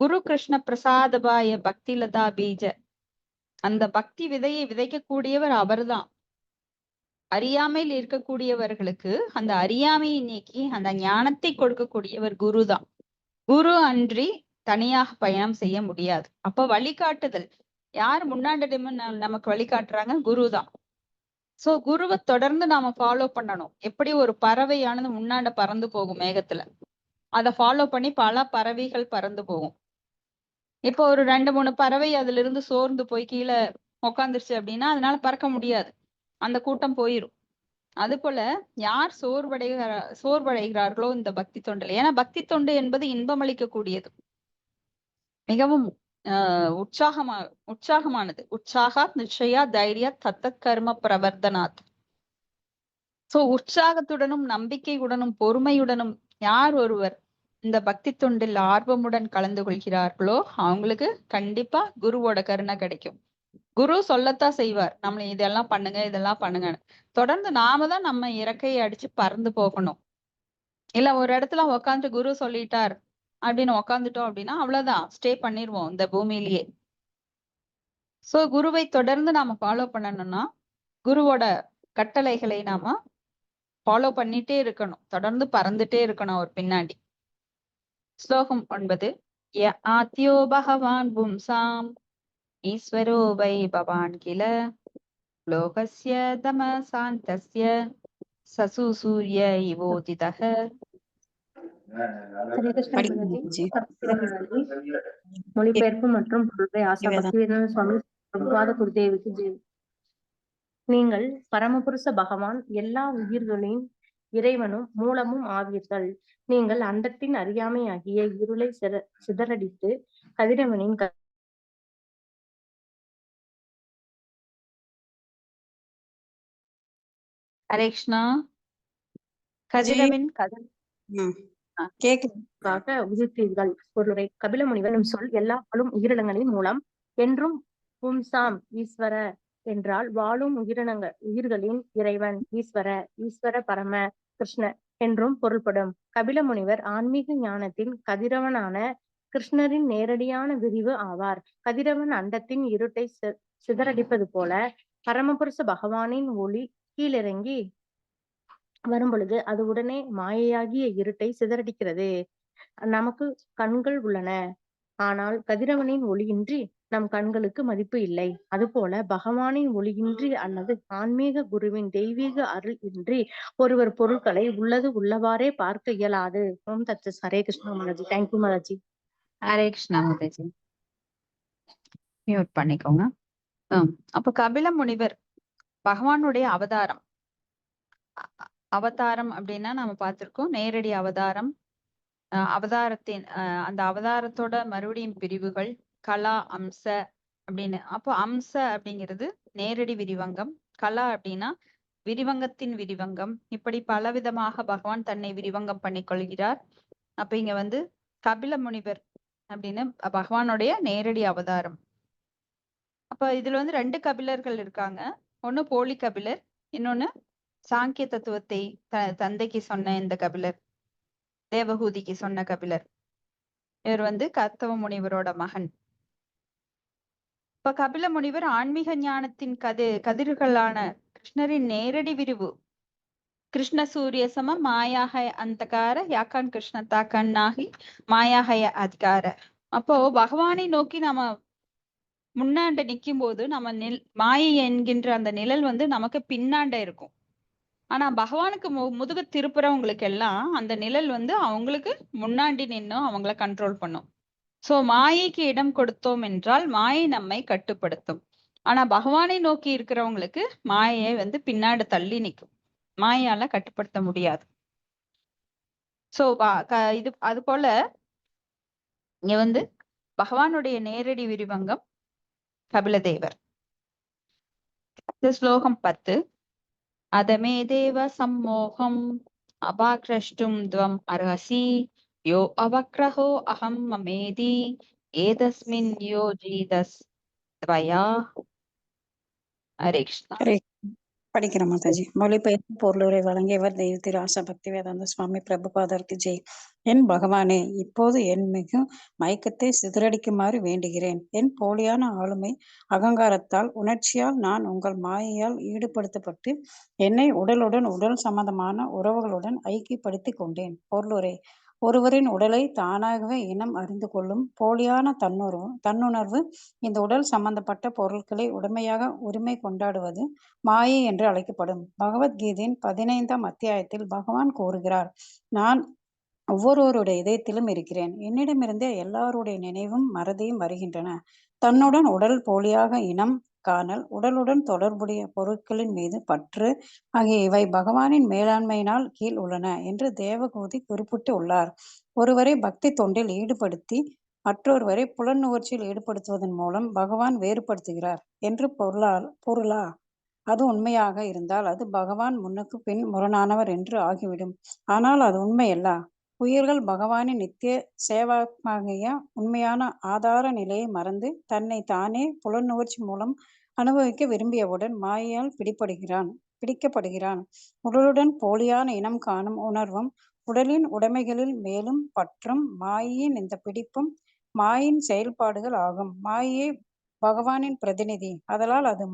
குரு கிருஷ்ண பிரசாதபாய பக்தி லதா பீஜ. அந்த பக்தி விதையை விதைக்கக்கூடியவர் அவர்தான். அறியாமையில் இருக்கக்கூடியவர்களுக்கு அந்த அறியாமையை நீக்கி அந்த ஞானத்தை கொடுக்கக்கூடியவர் குரு தான். குரு அன்றி தனியாக பயணம் செய்ய முடியாது. அப்ப வழிகாட்டுதல் யார் முன்னாடி நமக்கு வழிகாட்டுறாங்க? குரு தான். சோ குருவை தொடர்ந்து நாம ஃபாலோ பண்ணணும். எப்படி ஒரு பறவையானது முன்னாண்ட பறந்து போகும் மேகத்துல, அதை ஃபாலோ பண்ணி பல பறவைகள் பறந்து போகும். இப்போ ஒரு 2-3 பறவை அதுல இருந்து சோர்ந்து போய் கீழே உக்காந்துருச்சு அப்படின்னா அதனால பறக்க முடியாது, அந்த கூட்டம் போயிரும். அது போல யார் சோர்வடைகிறார்களோ இந்த பக்தி தொண்டில், ஏன்னா பக்தி தொண்டு என்பது இன்பமளிக்க கூடியது, மிகவும் உற்சாகமானது. உற்சாகாத் நிச்சயா தைரியா தத்தத் கர்ம பிரவர்த்தனாத். சோ உற்சாகத்துடனும் நம்பிக்கையுடனும் பொறுமையுடனும் யார் ஒருவர் இந்த பக்தி தொண்டில் ஆர்வமுடன் கலந்து கொள்கிறார்களோ அவங்களுக்கு கண்டிப்பா குருவோட கருணை கிடைக்கும். குரு சொல்லத்தான் செய்வார், நம்மள இதெல்லாம் பண்ணுங்க இதெல்லாம் பண்ணுங்கன்னு. தொடர்ந்து நாம தான் நம்ம இறக்கையை அடிச்சு பறந்து போகணும். இல்ல ஒரு இடத்துல உக்காந்து குரு சொல்லிட்டார் அப்படின்னு உக்காந்துட்டோம் அப்படின்னா அவ்வளவுதான், ஸ்டே பண்ணிருவோம் இந்த பூமியிலேயே. சோ குருவை தொடர்ந்து நாம ஃபாலோ பண்ணணும்னா குருவோட கட்டளைகளை நாம ஃபாலோ பண்ணிட்டே இருக்கணும், தொடர்ந்து பறந்துட்டே இருக்கணும் அவர் பின்னாடி. ஸ்லோகம் 9. ய ஆத்யோ பகவான் பும்சாம் ஈஸ்வரோ வை பவான் கில லோகஸ்ய தமசாந்தஸ்ய சசு சூரிய இவோதிதஹ. மொழிபெயர்ப்பு மற்றும் பொருளை ஆசா பக்திவேதாந்த சுவாமி பிரபுபாத குருதேவிக்கு ஜெய். நீங்கள் பரமபுருஷ பகவான் எல்லா உயிர்களின் இறைவனும் மூலமும் ஆவீர்கள். நீங்கள் அண்டத்தின் அறியாமையாகிய இருளை சிதறடித்து கதிரவனின் ஹரே கிருஷ்ணா. கதிரவின் உதிர்த்தீர்கள். பொருளை கபில முனிவன் சொல் எல்லா வாழும் உயிரினங்களின் மூலம் என்றும் பும்சாம் ஈஸ்வர என்றால் வாழும் உயிர்களின் இறைவன் ஈஸ்வர பரம கிருஷ்ண என்றும் பொருள்படும். கபில முனிவர் ஆன்மீக ஞானத்தின் கதிரவனான கிருஷ்ணரின் நேரடியான விரிவு ஆவார். கதிரவன் அண்டத்தின் இருட்டை சிதறடிப்பது போல பரமபுருஷ பகவானின் ஒளி கீழிறங்கி வரும் பொழுது அது உடனே மாயையாகிய இருட்டை சிதறடிக்கிறது. நமக்கு கண்கள் உள்ளன, ஆனால் கதிரவனின் ஒளியின்றி நம் கண்களுக்கு மதிப்பு இல்லை. அதுபோல பகவானின் ஒளியின்றி அல்லது ஆன்மீக குருவின் தெய்வீக அருள் இன்றி ஒருவர் பொருட்களை உள்ளவாறே பார்க்க இயலாது. ஓம் தத்து. ஹரே கிருஷ்ணா மாதாஜி. தேங்க்யூ மாதாஜி. ஹரே கிருஷ்ணா மாதாஜி. மியூட் பண்ணிக்கோங்க. அப்ப கபில முனிவர் பகவானுடைய அவதாரம் அப்படின்னா நம்ம பார்த்திருக்கோம். நேரடி அவதாரம், அவதாரத்தின் அந்த அவதாரத்தோட மறுபடியும் பிரிவுகள் கலா அம்ச அப்படின்னு. அப்போ அம்ச அப்படிங்கிறது நேரடி விரிவங்கம், கலா அப்படின்னா விரிவங்கத்தின் விரிவங்கம். இப்படி பலவிதமாக பகவான் தன்னை விரிவங்கம் பண்ணி கொள்கிறார். அப்ப இங்க கபில முனிவர் அப்படின்னு பகவானுடைய நேரடி அவதாரம். அப்ப இதுல 2 கபிலர்கள் இருக்காங்க. ஒண்ணு போலி கபிலர், இன்னொன்னு சாங்கிய தத்துவத்தை தந்தைக்கு சொன்ன இந்த கபிலர், தேவகூதிக்கு சொன்ன கபிலர். இவர் வந்து கர்த்தவ முனிவரோட மகன். இப்ப கபில முனிவர் ஆன்மீக ஞானத்தின் கதிர்களான கிருஷ்ணரின் நேரடி விரிவு. கிருஷ்ண சூரிய சம மாயாகய அந்தகார யாக்கான் கிருஷ்ண தாக்கண்ணாகி மாயாகய அதிகார. அப்போ பகவானை நோக்கி நாம முன்னாண்ட நிக்கும் போது நம்ம மாயை என்கின்ற அந்த நிழல் வந்து நமக்கு பின்னாண்ட இருக்கும். ஆனா பகவானுக்கு முதுகு திருப்புறவங்களுக்கு எல்லாம் அந்த நிழல் வந்து அவங்களுக்கு முன்னாடி நின்னும் அவங்கள கண்ட்ரோல் பண்ணும். சோ மாயைக்கு இடம் கொடுத்தோம் என்றால் மாயை நம்மை கட்டுப்படுத்தும். ஆனா பகவானை நோக்கி இருக்கிறவங்களுக்கு மாயையை வந்து பின்னாடி தள்ளி நிற்கும், மாயால கட்டுப்படுத்த முடியாது. சோ இது அது போல இங்க வந்து பகவானுடைய நேரடி விரிவங்கம் கபிலதேவர். ஸ்லோகம் 10. அதமே தேவ சம்மோகம் அபாக்ரஷ்டும் துவம் அர்ஹசி யோ அவக்ரஹோ அகம் மமேதி ஏதஸ்மின் யோஜிதஸ் त्वया. ஹரே கிருஷ்ணா. ஹரே படிக்கிற மாதாஜி. மொழிபெயர்ப்பு பொருளுரை வழங்கியவர் தெய்வ திரு ஆசா பக்தி வேதாந்த சுவாமி பிரபுபாதருக்கு ஜெய். என் பகவானே, இப்போது என் மிகு மயக்கத்தை சிதறடிக்குமாறு வேண்டுகிறேன். என் போலியான ஆளுமை அகங்காரத்தால் உணர்ச்சியால் நான் உங்கள் மாயையால் ஈடுபடுத்தப்பட்டு என்னை உடலுடன் உடல் சம்பந்தமான உறவுகளுடன் ஐக்கியப்படுத்திக் கொண்டேன். பொருளுரை. ஒருவரின் உடலை தானாகவே இனம் அறிந்து கொள்ளும் போலியான தன்னுணர்வு இந்த உடல் சம்பந்தப்பட்ட பொருட்களை உடமையாக உரிமை கொண்டாடுவது மாயை என்று அழைக்கப்படும். பகவத்கீதையின் 15ஆம் அத்தியாயத்தில் பகவான் கூறுகிறார், நான் ஒவ்வொருவருடைய இதயத்திலும் இருக்கிறேன். என்னிடமிருந்தே எல்லாருடைய நினைவும் மறதியும் வருகின்றன. தன்னுடன் உடல் போலியாக இனம் காணல், உடலுடன் தொடர்புடைய பொருட்களின் மீது பற்று ஆகிய இவை பகவானின் மேலாண்மையினால் கீழ் உள்ளன என்று தேவகூதி குறிப்பிட்டு உள்ளார். ஒருவரை பக்தி தொண்டில் ஈடுபடுத்தி மற்றொருவரை புலநுகர்ச்சியில் ஈடுபடுத்துவதன் மூலம் பகவான் வேறுபடுத்துகிறார் என்று பொருளா? அது உண்மையாக இருந்தால் அது பகவான் முன்னுக்கு பின் முரணானவர் என்று ஆகிவிடும். ஆனால் அது உண்மையல்ல. உயிர்கள் பகவானின் நித்திய சேவாகிய உண்மையான ஆதார நிலையை மறந்து தன்னை தானே புலநுகர்ச்சி மூலம் அனுபவிக்க விரும்பியவுடன் மாயையால் பிடிக்கப்படுகிறான். உடலுடன் போலியான இனம் காணும் உணர்வும் உடலின் உடைமைகளில் மேலும் பற்றும் மாயையின் இந்த பிடிப்பும் மாயின் செயல்பாடுகள் ஆகும். மாயை பகவானின் பிரதிநிதி, அதனால் அது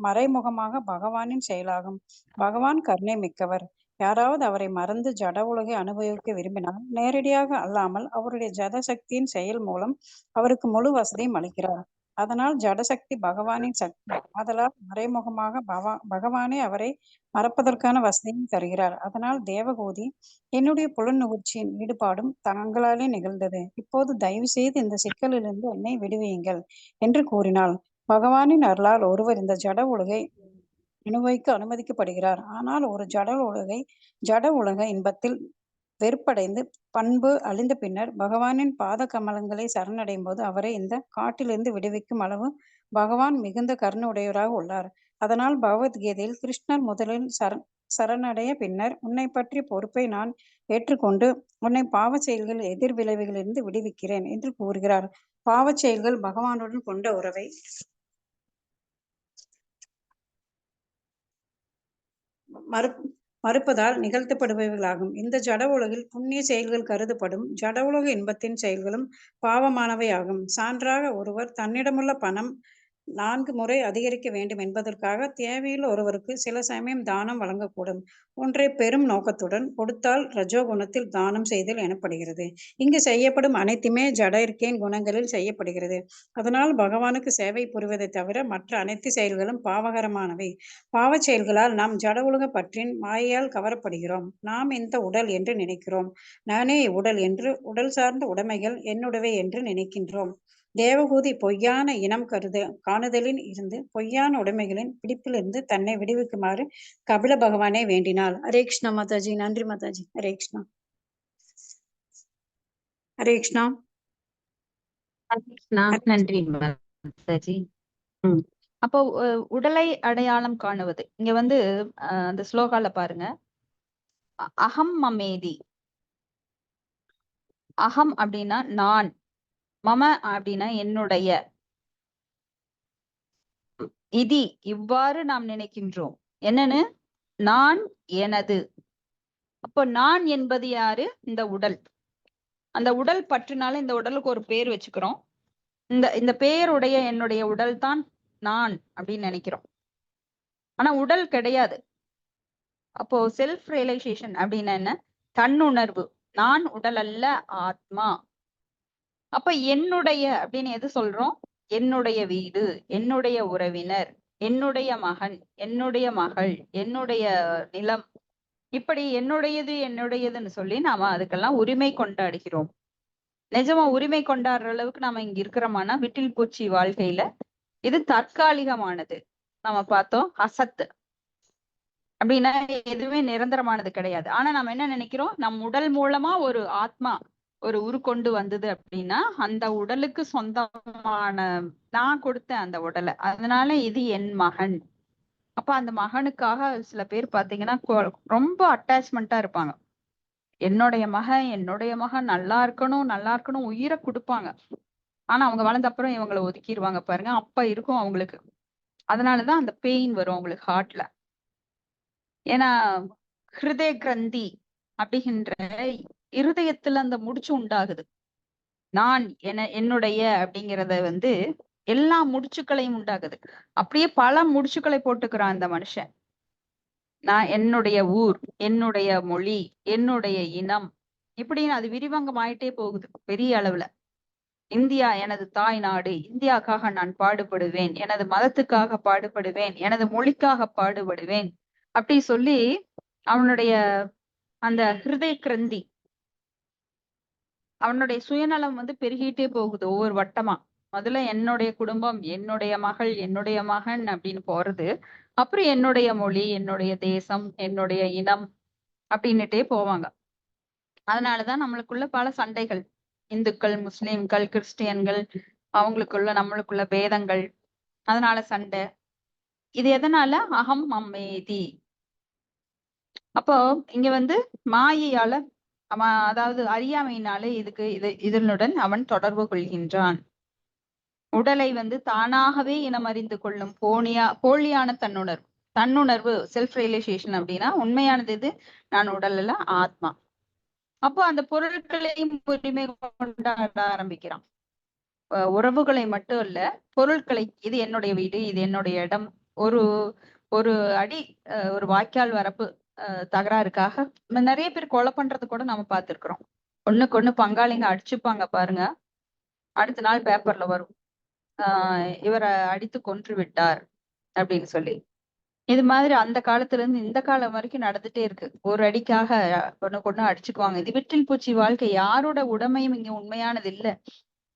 மறைமுகமாக பகவானின் செயலாகும். பகவான் கருணை மிக்கவர். யாராவது அவரை மறந்து ஜட உலகை அனுபவிக்க விரும்பினால் நேரடியாக அல்லாமல் அவருடைய ஜடசக்தியின் செயல் மூலம் அவருக்கு முழு வசதியும் அளிக்கிறார். அதனால் ஜடசக்தி பகவானின் சக்தி, அதனால் மறைமுகமாக பகவானே அவரை மறப்பதற்கான வசதியும் தருகிறார். அதனால் தேவகூதி, என்னுடைய புலநுகர்ச்சியின் ஈடுபாடும் தங்களாலே நிகழ்ந்தது. இப்போது தயவு செய்து இந்த சிக்கலிலிருந்து என்னை விடுவியுங்கள் என்று கூறினாள். பகவானின் அருளால் ஒருவர் இந்த ஜட உலகை அனுபவிக்க அனுமதிக்கப்படுகிறார். ஆனால் ஒரு ஜட உலக இன்பத்தில் வெறுப்படைந்து பண்பு அழிந்த பின்னர் பகவானின் பாத கமலங்களை சரணடையும் போது அவரை இந்த காட்டிலிருந்து விடுவிக்கும் அளவு பகவான் மிகுந்த கருணை உடையவராக உள்ளார். அதனால் பகவத்கீதையில் கிருஷ்ணர் முதலில் சரணடைய பின்னர் உன்னை பற்றிய பொறுப்பை நான் ஏற்றுக்கொண்டு உன்னை பாவ செயல்கள் எதிர் விளைவுகளிலிருந்து விடுவிக்கிறேன் என்று கூறுகிறார். பாவ செயல்கள் பகவானுடன் கொண்ட உறவை மறுப்பதால் நிகழ்த்தப்படுபவைகளாகும். இந்த ஜட உலகில் புண்ணிய செயல்கள் கருதப்படும். ஜட உலக இன்பத்தின் செயல்களும் பாவமானவையாகும். சான்றாக, ஒருவர் தன்னிடமுள்ள பணம் 4 முறை அதிகரிக்க வேண்டும் என்பதற்காக தேவையுள்ள ஒருவருக்கு சில சமயம் தானம் வழங்கக்கூடும். ஒன்றை பெரும் நோக்கத்துடன் கொடுத்தால் ரஜோகுணத்தில் தானம் செய்தல் எனப்படுகிறது. இங்கு செய்யப்படும் அனைத்துமே ஜட இருக்கையின் குணங்களில் செய்யப்படுகிறது. அதனால் பகவானுக்கு சேவை புரிவதை தவிர மற்ற அனைத்து செயல்களும் பாவகரமானவை. பாவ செயல்களால் நாம் ஜட உலக பற்றின் மாயையால் கவரப்படுகிறோம். நாம் இந்த உடல் என்று நினைக்கிறோம். நானே உடல் என்று உடல் சார்ந்த உடைமைகள் என்னுடையவை என்று நினைக்கின்றோம். தேவகூதி பொய்யான இனம் காணுதலில் இருந்து பொய்யான உடைமைகளின் பிடிப்பிலிருந்து தன்னை விடுவிக்குமாறு கபில பகவானை வேண்டினாள். ஹரே கிருஷ்ணா மாதாஜி. நன்றி மாதாஜி. ஹரே கிருஷ்ணா. ஹரே கிருஷ்ணா. நன்றி மாதாஜி. அப்போ உடலை அடையாளம் காணுவது இங்க வந்து அந்த ஸ்லோகால பாருங்க, அகம் மமேதி. அகம் அப்படின்னா நான், மம அப்படின்னா என்னுடைய, இதி இவ்வாறு நாம் நினைக்கின்றோம். என்னன்னு? நான், எனது. அப்போ நான் என்பது யாரு? இந்த உடல். அந்த உடல் பற்றுனால இந்த உடலுக்கு ஒரு பேர் வச்சுக்கிறோம். இந்த பேருடைய என்னுடைய உடல் தான் நான் அப்படின்னு நினைக்கிறோம். ஆனா உடல் கிடையாது. அப்போ செல்ஃப் ரியலைசேஷன் அப்படின்னா என்ன? தன்னுணர்வு. நான் உடல் அல்ல, ஆத்மா. அப்ப என்னுடைய அப்படின்னு எது சொல்றோம்? என்னுடைய வீடு, என்னுடைய உறவினர், என்னுடைய மகன், என்னுடைய மகள், என்னுடைய நிலம், இப்படி என்னுடையது என்னுடையதுன்னு சொல்லி நாம அதுக்கெல்லாம் உரிமை கொண்டாடுகிறோம். நிஜமா உரிமை கொண்டாடுற அளவுக்கு நாம இங்க இருக்கிறோமானா விட்டில் பூச்சி வாழ்க்கையில இது தற்காலிகமானது. நம்ம பார்த்தோம் அசத்து அப்படின்னா எதுவுமே நிரந்தரமானது கிடையாது. ஆனா நம்ம என்ன நினைக்கிறோம்? நம் உடல் மூலமா ஒரு ஆத்மா ஒரு உருக்கொண்டு வந்தது அப்படின்னா அந்த உடலுக்கு சொந்தமான நான் கொடுத்தேன் அந்த உடலை, அதனால இது என் மகன். அப்ப அந்த மகனுக்காக சில பேர் பாத்தீங்கன்னா ரொம்ப அட்டாச்மெண்டா இருப்பாங்க. என்னுடைய மகன் நல்லா இருக்கணும் உயிரை கொடுப்பாங்க. ஆனா அவங்க வளர்ந்த அப்புறம் இவங்களை ஒதுக்கிடுவாங்க பாருங்க. அப்ப இருக்கும் அவங்களுக்கு. அதனாலதான் அந்த பெயின் வரும் அவங்களுக்கு ஹார்ட்ல. ஏன்னா ஹிருதய கிரந்தி அப்படிங்கிற இருதயத்துல அந்த முடிச்சு உண்டாகுது. நான் என்னுடைய அப்படிங்கிறத எல்லா முடிச்சுக்களையும் உண்டாகுது. அப்படியே பல முடிச்சுக்களை போட்டுக்கிறான் அந்த மனுஷன். நான் என்னுடைய ஊர், என்னுடைய மொழி, என்னுடைய இனம், இப்படின்னு அது விரிவாங்கம் ஆயிட்டே போகுது பெரிய அளவுல. இந்தியா எனது தாய் நாடு, இந்தியாக்காக நான் பாடுபடுவேன், எனது மதத்துக்காக பாடுபடுவேன், எனது மொழிக்காக பாடுபடுவேன் அப்படி சொல்லி அவனுடைய அந்த ஹிருதய கிரந்தி, அவனுடைய சுயநலம் பெருகிட்டே போகுது ஒவ்வொரு வட்டமா. முதல்ல என்னுடைய குடும்பம், என்னுடைய மகள், என்னுடைய மகன் அப்படின்னு போறது. அப்புறம் என்னுடைய மொழி, என்னுடைய தேசம், என்னுடைய இனம் அப்படின்னுட்டே போவாங்க. அதனாலதான் நம்மளுக்குள்ள பல சண்டைகள். இந்துக்கள், முஸ்லிம்கள், கிறிஸ்டியன்கள், அவங்களுக்குள்ள நம்மளுக்குள்ள பேதங்கள், அதனால சண்டை. இது எதனால? அகம் மம்மேதி. அப்போ இங்க மாயையால அதாவது அறியாமையினால இதனுடன் அவன் தொடர்பு கொள்கின்றான். உடலை தானாகவே இனமறிந்து கொள்ளும் போலியான தன்னுணர்வு செல்ஃப் ரியலைசேஷன் அப்படின்னா உண்மையானது இது, நான் உடல் அல்ல, ஆத்மா. அப்போ அந்த பொருட்களையும் உரிமை கொண்டாட ஆரம்பிக்கிறான். உறவுகளை மட்டும் இல்ல, பொருட்களை. இது என்னுடைய வீடு, இது என்னுடைய இடம். ஒரு அடி ஒரு வாய்க்கால் வரப்பு தகராறுக்காக நிறைய பேர் கொலை பண்றது கூட நம்ம பார்த்திருக்கிறோம். ஒண்ணுக்கு ஒண்ணு பங்காளிங்க அடிச்சுப்பாங்க பாருங்க. அடுத்த நாள் பேப்பர்ல வரும், இவரை அடித்து கொன்று விட்டார் அப்படின்னு சொல்லி. இது மாதிரி அந்த காலத்துல இருந்து இந்த காலம் வரைக்கும் நடந்துட்டே இருக்கு. ஒரு அடிக்காக ஒண்ணுக்கு ஒண்ணு அடிச்சுக்குவாங்க. இது விட்டில் பூச்சி வாழ்க்கை. யாரோட உடமையும் இங்க உண்மையானது இல்ல.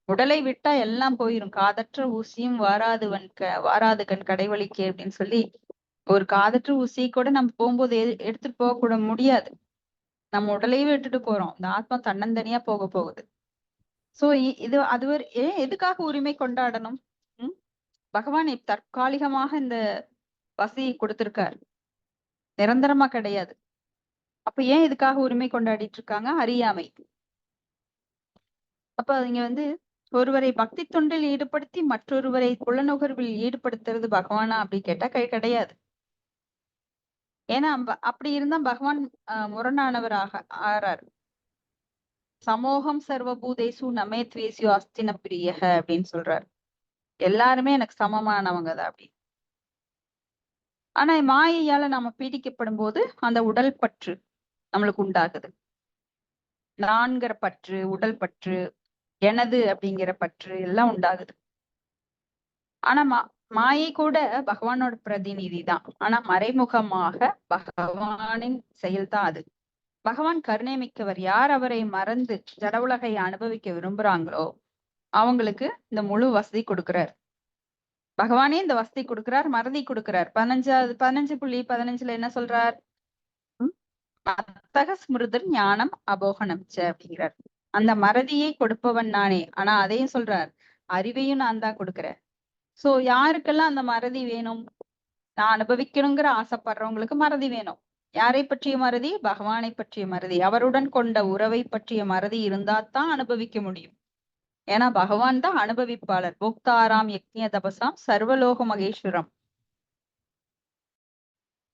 உடலை விட்டா எல்லாம் போயிரும். காதற்ற ஊசியும் வாராது கண் கடைவழிக்கு அப்படின்னு சொல்லி ஒரு காதற்ற ஊசியை கூட நம்ம போகும்போது எடுத்துட்டு போக கூட முடியாது. நம்ம உடலையே விட்டுட்டு போறோம். இந்த ஆத்மா தன்னந்தனியா போக போகுது. சோ இது எதுக்காக உரிமை கொண்டாடணும்? பகவான் தற்காலிகமாக இந்த வசதியை கொடுத்திருக்காரு, நிரந்தரமா கிடையாது. அப்ப ஏன் இதுக்காக உரிமை கொண்டாடிட்டு இருக்காங்க? அறியாமை. அப்ப இங்க ஒருவரை பக்தி தொண்டில் ஈடுபடுத்தி மற்றொருவரை புலனுகர்வில் ஈடுபடுத்துறது பகவானா அப்படி கேட்டா கிடையாது. ஏன்னா அப்படி இருந்தா பகவான் முரணானவராக ஆறாரு. சமோகம் சர்வபூதேசு நமே துவேசியோ அஸ்தின பிரியக அப்படின்னு சொல்றாரு. எல்லாருமே எனக்கு சமமானவங்க தான் அப்படி. ஆனா மாயையால நாம பீடிக்கப்படும் போது அந்த உடல் பற்று நம்மளுக்கு உண்டாகுது. நான்கிற பற்று, உடல் பற்று, எனது அப்படிங்கிற பற்று எல்லாம் உண்டாகுது. ஆனா மாயை கூட பகவானோட பிரதிநிதி தான். ஆனா மறைமுகமாக பகவானின் செயல்தான் அது. பகவான் கருணை மிக்கவர். யார் அவரை மறந்து ஜட உலகை அனுபவிக்க விரும்புறாங்களோ அவங்களுக்கு இந்த முழு வசதி கொடுக்கிறார். பகவானே இந்த வசதி கொடுக்கிறார், மறதி கொடுக்கிறார். 15.15 என்ன சொல்றார்? மத்தக ஸ்மிருதர் ஞானம் அபோகனம் அப்படிங்கிறார். அந்த மறதியை கொடுப்பவன் நானே. ஆனா அதையும் சொல்றார், அறிவையும் நான் தான் கொடுக்கிறேன். சோ யாருக்கெல்லாம் அந்த மறதி வேணும்? நான் அனுபவிக்கணுங்கிற ஆசைப்படுறவங்களுக்கு மறதி வேணும். யாரை பற்றிய மறதி? பகவானை பற்றிய மறதி. அவருடன் கொண்ட உறவை பற்றிய மறதி இருந்தா தான் அனுபவிக்க முடியும். ஏன்னா பகவான் தான் அனுபவிப்பாளர். போக்தாராம் யக்ஞ தபசாம் சர்வலோக மகேஸ்வரம்.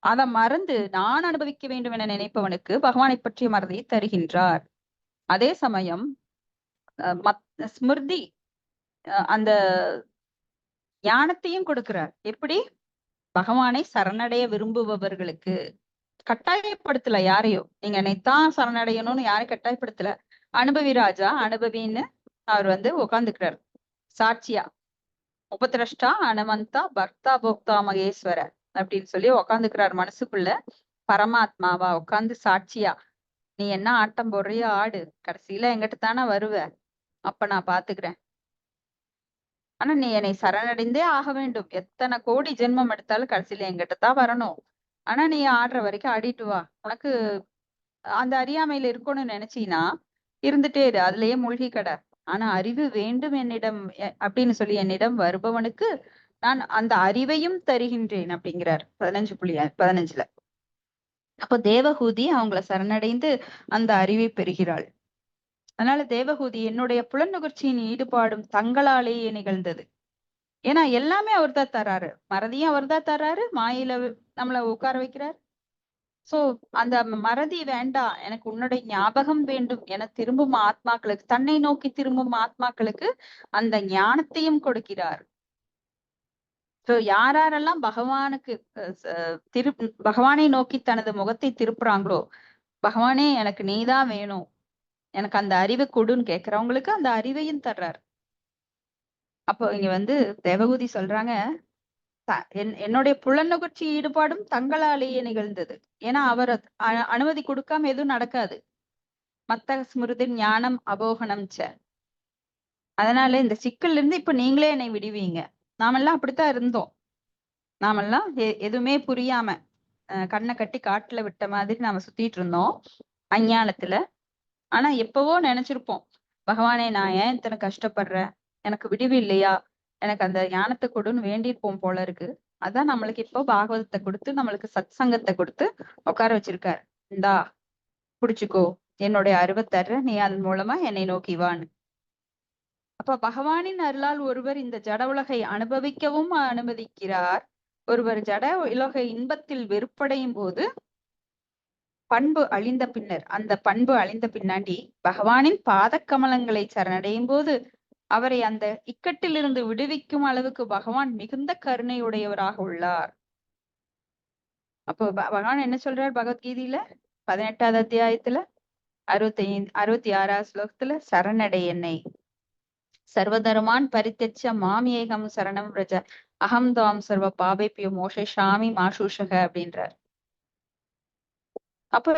அதை மறந்து நான் அனுபவிக்க வேண்டும் என நினைப்பவனுக்கு பகவானை பற்றிய மறதியை தருகின்றார். அதே சமயம் ஸ்மிருதி அந்த ஞானத்தையும் கொடுக்கிறார். எப்படி? பகவானை சரணடைய விரும்புபவர்களுக்கு. கட்டாயப்படுத்தல யாரையும், நீங்க என்னைத்தான் சரணடையணும்னு யாரையும் கட்டாயப்படுத்தல. அனுபவி ராஜா அனுபவின்னு அவர் உட்கார்ந்துக்கிறார் சாட்சியா. உபதிரஷ்டா அனுமந்தா பக்தா போக்தா மகேஸ்வர அப்படின்னு சொல்லி உட்காந்துக்கிறார் மனசுக்குள்ள. பரமாத்மாவா உட்கார்ந்து சாட்சியா, நீ என்ன ஆட்டம் போடுறியோ ஆடு, கடைசியில எங்கிட்ட தானே வருவ, அப்ப நான் பாத்துக்கிறேன். ஆனா நீ என்னை சரணடைந்தே ஆக வேண்டும். எத்தனை கோடி ஜென்மம் எடுத்தாலும் கடைசியில எங்கிட்ட தான் வரணும். ஆனா நீ ஆடுற வரைக்கும் ஆடிட்டு வா. உனக்கு அந்த அறியாமையில இருக்கணும்னு நினைச்சீனா இருந்துட்டே இரு, அதுலயே மூழ்கி கடை. ஆனா அறிவு வேண்டும் என்னிடம் அப்படின்னு சொல்லி என்னிடம் வருபவனுக்கு நான் அந்த அறிவையும் தருகின்றேன் அப்படிங்கிறார் 15:15. அப்போ தேவகூதி அவங்கள சரணடைந்து அந்த அறிவை பெறுகிறாள். அதனால தேவகூதி என்னுடைய புலனுகர்ச்சியின் ஈடுபாடும் தங்களாலேயே நிகழ்ந்தது. ஏன்னா எல்லாமே அவர் தான் தர்றாரு, மறதியும் அவர் தான் தர்றாரு, மாயில நம்மள உட்கார வைக்கிறார். சோ அந்த மறதி வேண்டாம், எனக்கு உன்னுடைய ஞாபகம் வேண்டும் என திரும்பும் ஆத்மாக்களுக்கு, தன்னை நோக்கி திரும்பும் ஆத்மாக்களுக்கு அந்த ஞானத்தையும் கொடுக்கிறார். சோ யாரெல்லாம் பகவானுக்கு பகவானை நோக்கி தனது முகத்தை திருப்புறாங்களோ, பகவானே எனக்கு நீதான் வேணும், எனக்கு அந்த அறிவை கொடுன்னு கேட்கிறவங்களுக்கு அந்த அறிவையும் தர்றார். அப்போ இங்க தேவகூதி சொல்றாங்க, என்னுடைய புலனுகர்ச்சி ஈடுபாடும் தங்களாலேயே நிகழ்ந்தது. ஏன்னா அவர் அனுமதி கொடுக்காம எதுவும் நடக்காது. மத்த ஸ்மிருதி ஞானம் அபோகனம் ச. அதனால இந்த சிக்கல்ல இருந்து இப்ப நீங்களே என்னை விடுவீங்க. நாமெல்லாம் அப்படித்தான் இருந்தோம். நாமெல்லாம் எதுவுமே புரியாம கண்ணை கட்டி காட்டுல விட்ட மாதிரி நாம சுத்திட்டு இருந்தோம் அஞ்ஞானத்துல. ஆனா எப்பவோ நினைச்சிருப்போம், பகவானே நான் ஏன் இத்தனை கஷ்டப்படுறேன், எனக்கு விடிவு இல்லையா, எனக்கு அந்த ஞானத்தை கொடுன்னு வேண்டியிருப்போம் போல இருக்கு. அதான் நம்மளுக்கு இப்போ பாகவதத்தை கொடுத்து நம்மளுக்கு சத் சங்கத்தை கொடுத்து உட்கார வச்சிருக்காரு. இந்தா புடிச்சுக்கோ, என்னுடைய அறிவை தர்ற, நீ அதன் மூலமா என்னை நோக்கி வான்னு. அப்ப பகவானின் அருளால் ஒருவர் இந்த ஜட உலகை அனுபவிக்கவும் அனுமதிக்கிறார். ஒருவர் ஜட உலக இன்பத்தில் வெறுப்படையும் போது பண்பு அழிந்த பின்னர், அந்த பண்பு அழிந்த பின்னாடி பகவானின் பாத கமலங்களை சரணடையும் போது அவரை அந்த இக்கட்டிலிருந்து விடுவிக்கும் அளவுக்கு பகவான் மிகுந்த கருணையுடையவராக உள்ளார். அப்போ பகவான் என்ன சொல்றார் பகவத்கீதையில 18வது அத்தியாயத்துல 66வது ஸ்லோகத்துல, சரணடை என்னை சர்வதர்மான் பரித்தெச்ச மாமியேகம் சரணம் ரஜ அகம் தாம் சர்வ பாபேபியோ மோஷாமி மாசூஷக அப்படின்றார். அப்போ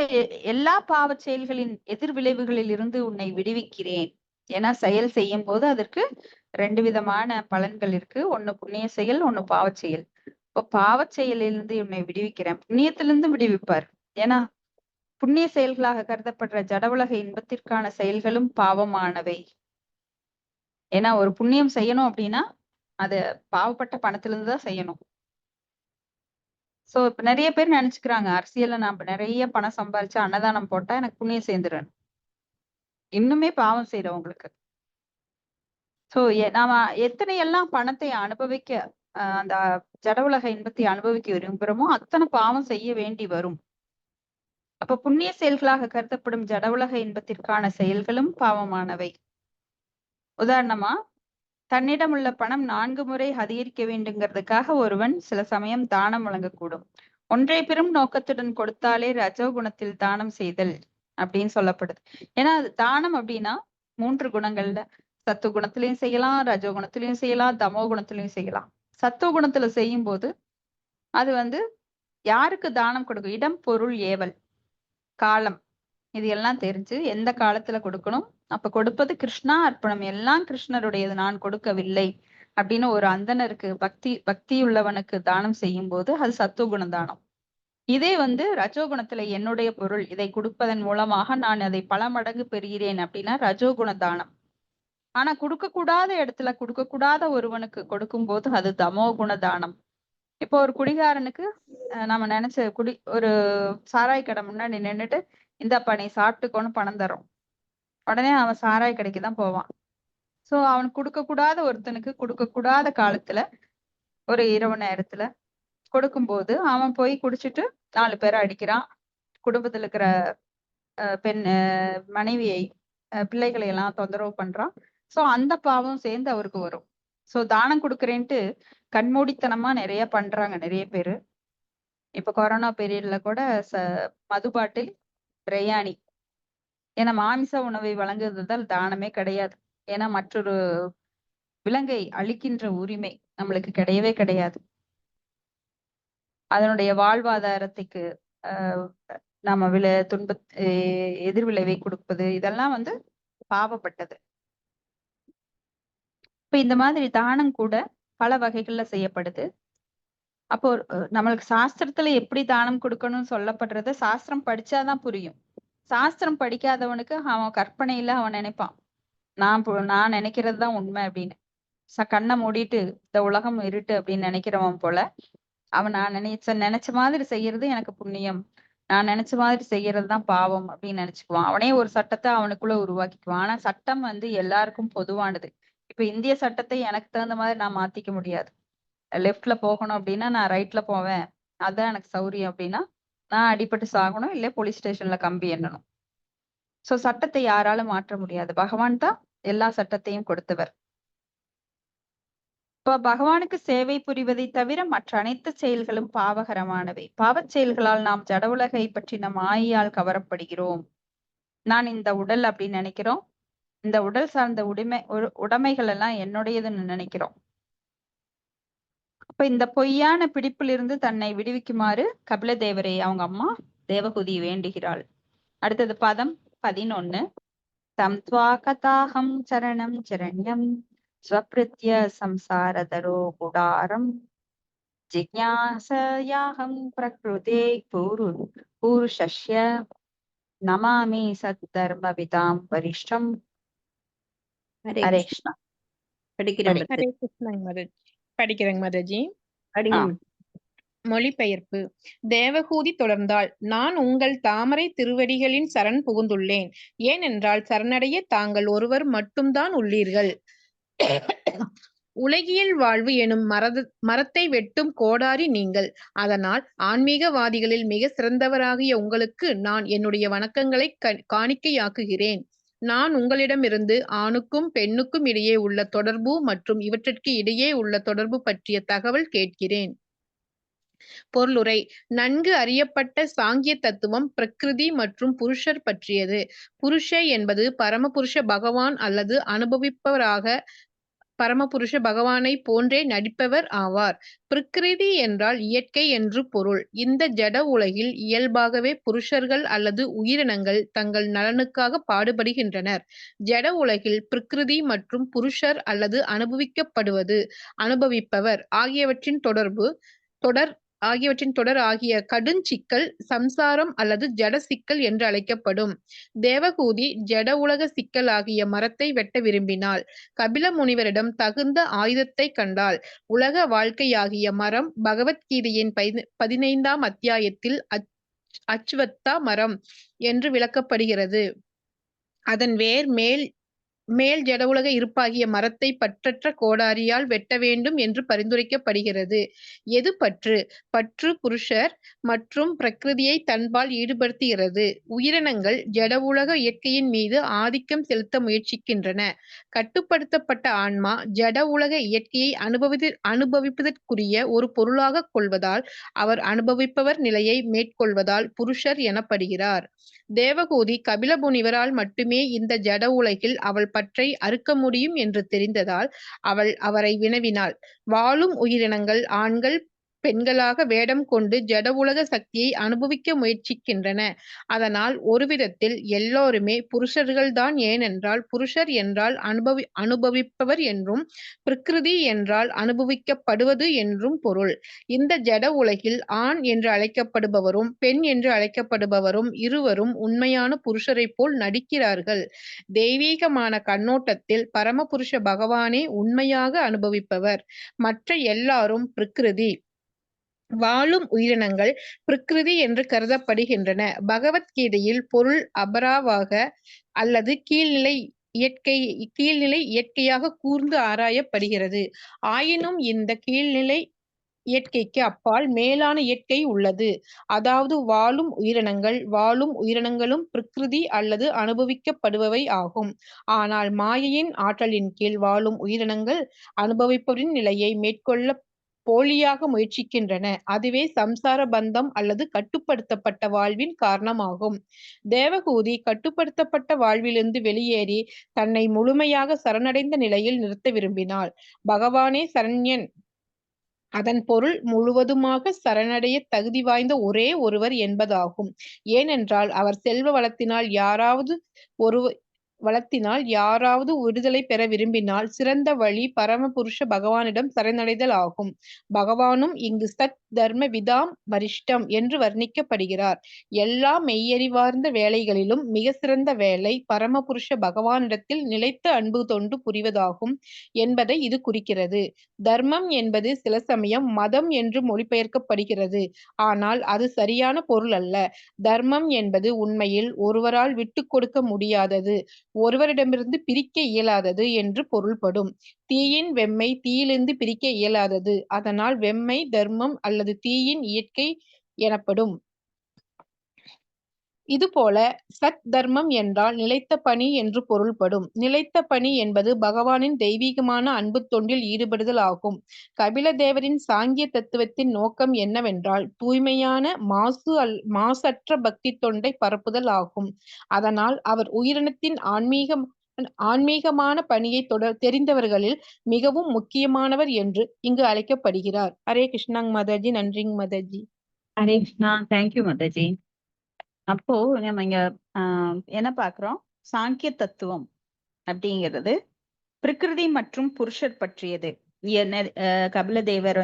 எல்லா பாவ செயல்களின் எதிர் விளைவுகளில் இருந்து உன்னை விடுவிக்கிறேன். ஏன்னா செயல் செய்யும் போது அதற்கு 2 விதமான பலன்கள் இருக்கு. ஒண்ணு புண்ணிய செயல், ஒண்ணு பாவ செயல். இப்போ பாவ செயலிலிருந்து உன்னை விடுவிக்கிறேன், புண்ணியத்திலிருந்து விடுவிப்பார். ஏன்னா புண்ணிய செயல்களாக கருதப்படுற ஜட உலக இன்பத்திற்கான செயல்களும் பாவமானவை. ஏன்னா ஒரு புண்ணியம் செய்யணும் அப்படின்னா அது பாவப்பட்ட பணத்திலிருந்து தான் செய்யணும். சோ இப்ப நிறைய பேர் நினைச்சுக்கிறாங்க, அரசியல்ல நான் நிறைய பணம் சம்பாரிச்சு அன்னதானம் போட்டா எனக்கு புண்ணியம் சேர்ந்துறேன். இன்னுமே பாவம் செய்யறவங்களுக்கு. சோ நாம எத்தனை எல்லாம் பணத்தை அனுபவிக்க அந்த ஜட உலக இன்பத்தை அனுபவிக்க விரும்புகிறோமோ அத்தனை பாவம் செய்ய வேண்டி வரும். அப்ப புண்ணிய செயல்களாக கருதப்படும் ஜட உலக இன்பத்திற்கான செயல்களும் பாவமானவை. உதாரணமா, தன்னிடம் உள்ள பணம் 4 முறை அதிகரிக்க வேண்டுங்கிறதுக்காக ஒருவன் சில சமயம் தானம் வழங்கக்கூடும். ஒன்றை பெரும் நோக்கத்துடன் கொடுத்தாலே ரஜோகுணத்தில் தானம் செய்தல் அப்படின்னு சொல்லப்படுது. ஏன்னா தானம் அப்படின்னா 3 குணங்கள்ல, சத்துவ குணத்திலையும் செய்யலாம், ரஜோ குணத்திலையும் செய்யலாம், தமோ குணத்திலையும் செய்யலாம். சத்துவ குணத்துல செய்யும் போது அது யாருக்கு தானம் கொடுக்கும், இடம் பொருள் ஏவல் காலம் இது எல்லாம் தெரிஞ்சு எந்த காலத்துல கொடுக்கணும், அப்ப கொடுப்பது கிருஷ்ணா அர்ப்பணம், எல்லாம் கிருஷ்ணருடையது, நான் கொடுக்கவில்லை அப்படின்னு ஒரு அந்தனருக்கு பக்தி உள்ளவனுக்கு தானம் செய்யும் போது அது சத்துவகுண தானம். இதே ரஜோகுணத்துல என்னுடைய பொருள் இதை கொடுப்பதன் மூலமாக நான் அதை பல மடங்கு பெறுகிறேன் அப்படின்னா ரஜோகுண தானம். ஆனா கொடுக்க கூடாத இடத்துல கொடுக்க கூடாத ஒருவனுக்கு கொடுக்கும் போது அது தமோ குண தானம். இப்போ ஒரு குடிகாரனுக்கு நம்ம நினைச்ச ஒரு சாராய் கடை முன்னாடி நின்னுட்டு இந்தாப்பா நீ சாப்பிட்டுக்கோன்னு பணம் தரோம், உடனே அவன் சாராய் கடைக்கு தான் போவான். சோ அவனுக்கு கொடுக்க கூடாத ஒருத்தனுக்கு கொடுக்க கூடாத காலத்துல ஒரு இரவு நேரத்துல கொடுக்கும்போது அவன் போய் குடிச்சிட்டு 4 பேரை அடிக்கிறான். குடும்பத்துல இருக்கிற பெண் மனைவியை பிள்ளைகளை எல்லாம் தொந்தரவு பண்றான். சோ அந்த பாவம் சேர்ந்து அவருக்கு வரும். சோ தானம் கொடுக்குறேன்ட்டு கண்மூடித்தனமா நிறைய பண்றாங்க நிறைய பேரு. இப்ப கொரோனா பீரியட்ல கூட மது பாட்டில் பிரியாணி. ஏன்னா மாமிச உணவை வழங்குவதால் தானமே கிடையாது. ஏன்னா மற்றொரு விலங்கை அழிக்கின்ற உரிமை நம்மளுக்கு கிடையவே கிடையாது. அதனுடைய வாழ்வாதாரத்துக்கு நம்ம எதிர்விளைவை கொடுப்பது இதெல்லாம் வந்து பாவப்பட்டது. இப்ப இந்த மாதிரி தானம் கூட பல வகைகள்ல செய்யப்படுது. அப்போ நம்மளுக்கு சாஸ்திரத்துல எப்படி தானம் கொடுக்கணும்னு சொல்லப்படுறது சாஸ்திரம் படிச்சாதான் புரியும். சாஸ்திரம் படிக்காதவனுக்கு அவன் கற்பனையில அவன் நினைப்பான் நான் நினைக்கிறது தான் உண்மை அப்படின்னு. கண்ணை மூடிட்டு இந்த உலகம் இருட்டு அப்படின்னு நினைக்கிறவன் போல அவன் நான் நினைச்ச மாதிரி செய்யறது எனக்கு புண்ணியம், நான் நினைச்ச மாதிரி செய்யறதுதான் பாவம் அப்படின்னு நினைச்சுக்குவான். அவனே ஒரு சட்டத்தை அவனுக்குள்ள உருவாக்கிக்குவான். ஆனா சட்டம் வந்து எல்லாருக்கும் பொதுவானது. இப்ப இந்திய சட்டத்தை எனக்கு தகுந்த மாதிரி நான் மாத்திக்க முடியாது. லெஃப்ட்ல போகணும் அப்படின்னா நான் ரைட்ல போவேன், அதான் எனக்கு சௌரியம் அப்படின்னா நான் அடிபட்டு சாகணும், இல்ல போலீஸ் ஸ்டேஷன்ல கம்பி எண்ணணும். சோ சட்டத்தை யாராலும் மாற்ற முடியாது. பகவான் தான் எல்லா சட்டத்தையும் கொடுத்தவர். இப்ப பகவானுக்கு சேவை புரிவதை தவிர மற்ற அனைத்து செயல்களும் பாவகரமானவை. பாவச் செயல்களால் நாம் ஜட உலகை பற்றி நம் மாயையால் கவரப்படுகிறோம். நான் இந்த உடல் அப்படின்னு நினைக்கிறோம். இந்த உடல் சார்ந்த உடைமைகள் எல்லாம் என்னுடையதுன்னு நினைக்கிறோம். அப்ப இந்த பொய்யான பிடிப்பிலிருந்து தன்னை விடுவிக்குமாறு கபில தேவரை அவங்க அம்மா தேவகுதி வேண்டுகிறாள். அடுத்தது பதம் 11. தம் துவாகதாஹம் சரணம் சரண்யம் ஸ்வப்ருத்ய சம்சாரதரோ குடாரம் ஜிக்ஞாசயாஹம் பிரக்ருதே பூருஷஸ்ய நமாமி சத்தர்மவிதாம் வரிஷ்டம். ஹரே கிருஷ்ணா. படிக்கிறேன் ஹரே கிருஷ்ணாங்க மாதாஜி. படிக்கிறேங்க மாதாஜி. மொழிபெயர்ப்பு. தேவகூதி தொடர்ந்தாள். நான் உங்கள் தாமரை திருவடிகளின் சரண் புகுந்துள்ளேன். ஏனென்றால் சரணடைய தாங்கள் ஒருவர் மட்டும்தான் உள்ளீர்கள். உலகியல் வாழ்வு எனும் மரத்தை வெட்டும் கோடாரி நீங்கள். அதனால் ஆன்மீகவாதிகளில் மிக சிறந்தவராகிய உங்களுக்கு நான் என்னுடைய வணக்கங்களை காணிக்கையாக்குகிறேன். நான் உங்களிடமிருந்து ஆணுக்கும் பெண்ணுக்கும் இடையே உள்ள தொடர்பு மற்றும் இவற்றிற்கு இடையே உள்ள தொடர்பு பற்றிய தகவல் கேட்கிறேன். பொருளுரை. நன்கு அறியப்பட்ட சாங்கிய தத்துவம் பிரகிருதி மற்றும் புருஷர் பற்றியது. புருஷ என்பது பரமபுருஷ பகவான் அல்லது அனுபவிப்பவராக பரமபுருஷ பகவானை போன்றே நடிப்பவர் ஆவார். பிரகிருதி என்றால் இயற்கை என்று பொருள். இந்த ஜட உலகில் இயல்பாகவே புருஷர்கள் அல்லது உயிரினங்கள் தங்கள் நலனுக்காக பாடுபடுகின்றனர். ஜட உலகில் பிரகிருதி மற்றும் புருஷர் அல்லது அனுபவிக்கப்படுவது, அனுபவிப்பவர் ஆகியவற்றின் தொடர் ஆகிய கடுஞ்சிக்கல் சம்சாரம் அல்லது ஜட சிக்கல் என்று அழைக்கப்படும். தேவகூதி ஜட உலக சிக்கல் ஆகிய மரத்தை வெட்ட விரும்பினாள். கபில முனிவரிடம் தகுந்த ஆயுதத்தை கண்டாள். உலக வாழ்க்கையாகிய மரம் பகவத்கீதையின் 15ஆம் அத்தியாயத்தில் அச்வத்தா மரம் என்று விளக்கப்படுகிறது. அதன் வேர் மேல் ஜட உலக இருப்பாகிய மரத்தை பற்றற்ற கோடாரியால் வெட்ட வேண்டும் என்று பரிந்துரைக்கப்படுகிறது. எது பற்று? பற்று புருஷர் மற்றும் பிரகிருதியை தன்பால் ஈடுபடுத்துகிறது. உயிரினங்கள் ஜட உலக இயற்கையின் மீது ஆதிக்கம் செலுத்த முயற்சிக்கின்றன. கட்டுப்படுத்தப்பட்ட ஆன்மா ஜட உலக இயற்கையை அனுபவிப்பதற்குரிய ஒரு பொருளாக கொள்வதால் அவர் அனுபவிப்பவர் நிலையை மேற்கொள்வதால் புருஷர் எனப்படுகிறார். தேவகூதி கபில முனிவரால் மட்டுமே இந்த ஜட உலகில் அவள் பற்றை அறுக்க முடியும் என்று தெரிந்ததால் அவரை வினவினாள். வாழும் உயிரினங்கள் ஆண்கள் பெண்களாக வேடம் கொண்டு ஜட உலக சக்தியை அனுபவிக்க முயற்சிக்கின்றன. அதனால் ஒரு விதத்தில் எல்லோருமே புருஷர்கள்தான். ஏனென்றால் புருஷர் என்றால் அனுபவிப்பவர் என்றும் பிரகிருதி என்றால் அனுபவிக்கப்படுவது என்றும் பொருள். இந்த ஜட உலகில் ஆண் என்று அழைக்கப்படுபவரும் பெண் என்று அழைக்கப்படுபவரும் இருவரும் உண்மையான புருஷரை போல் நடிக்கிறார்கள். தெய்வீகமான கண்ணோட்டத்தில் பரமபுருஷ பகவானே உண்மையாக அனுபவிப்பவர். மற்ற எல்லாரும் பிரகிருதி. வாழும் உயிரினங்கள் பிரகிருதி என்று கருதப்படுகின்றன. பகவத்கீதையில் பொருள் அபராவாக அல்லது கீழ்நிலை இயற்கையாக கூர்ந்து ஆராயப்படுகிறது. ஆயினும் இந்த கீழ்நிலை இயற்கைக்கு அப்பால் மேலான இயற்கை உள்ளது. அதாவது வாழும் உயிரினங்களும் பிரகிருதி அல்லது அனுபவிக்கப்படுபவை ஆகும். ஆனால் மாயையின் ஆற்றலின் கீழ் வாழும் உயிரினங்கள் அனுபவிப்பவரின் நிலையை மேற்கொள்ள போலியாக முயற்சிக்கின்றன. அதுவே சம்சார பந்தம் அல்லது கட்டுப்படுத்தப்பட்ட வாழ்வின் காரணமாகும். தேவகூதி கட்டுப்படுத்தப்பட்ட வாழ்விலிருந்து வெளியேறி தன்னை முழுமையாக சரணடைந்த நிலையில் நிறுத்த விரும்பினாள். பகவானே சரண்யன். அதன் பொருள் முழுவதுமாக சரணடைய தகுதி வாய்ந்த ஒரே ஒருவர் என்பதாகும். ஏனென்றால் அவர் செல்வ வளத்தினால் யாராவது விடுதலை பெற விரும்பினால் சிறந்த வழி பரமபுருஷ பகவானிடம் சரணடைதல் ஆகும். பகவானும் இங்கு சத் தர்ம விதாம் வரிஷ்டம் என்று வர்ணிக்கப்படுகிறார். எல்லா மெய்யறிவார்ந்த வேலைகளிலும் மிக சிறந்த வேலை பரமபுருஷ பகவானிடத்தில் நிலைத்த அன்பு தொண்டு புரிவதாகும் என்பதை இது குறிக்கிறது. தர்மம் என்பது சில சமயம் மதம் என்று மொழிபெயர்க்கப்படுகிறது. ஆனால் அது சரியான பொருள் அல்ல. தர்மம் என்பது உண்மையில் ஒருவரால் விட்டு கொடுக்க முடியாதது, ஒருவரிடமிருந்து பிரிக்க இயலாதது என்று பொருள்படும். தீயின் வெம்மை தீயிலிருந்து பிரிக்க இயலாதது. அதனால் வெம்மை தர்மம் அல்லது தீயின் இயற்கை எனப்படும். இதுபோல சத் தர்மம் என்றால் நிலைத்த பணி என்று பொருள்படும். நிலைத்த பணி என்பது பகவானின் தெய்வீகமான அன்பு தொண்டில் ஈடுபடுதல் ஆகும். கபில தேவரின் சாங்கிய தத்துவத்தின் நோக்கம் என்னவென்றால் தூய்மையான மாசற்ற பக்தி தொண்டை பரப்புதல் ஆகும். அதனால் அவர் உயிரினத்தின் ஆன்மீகமான பணியை தெரிந்தவர்களில் மிகவும் முக்கியமானவர் என்று இங்கு அழைக்கப்படுகிறார். ஹரே கிருஷ்ணாங் மாதாஜி. நன்றிங் மாதாஜி. ஹரே கிருஷ்ணா. தேங்க்யூ மாதாஜி. அப்போ நம்ம இங்க என்ன பாக்குறோம்? சாங்கிய தத்துவம் அப்படிங்கிறது பிரகிருதி மற்றும் புருஷர் பற்றியது. கபில தேவர்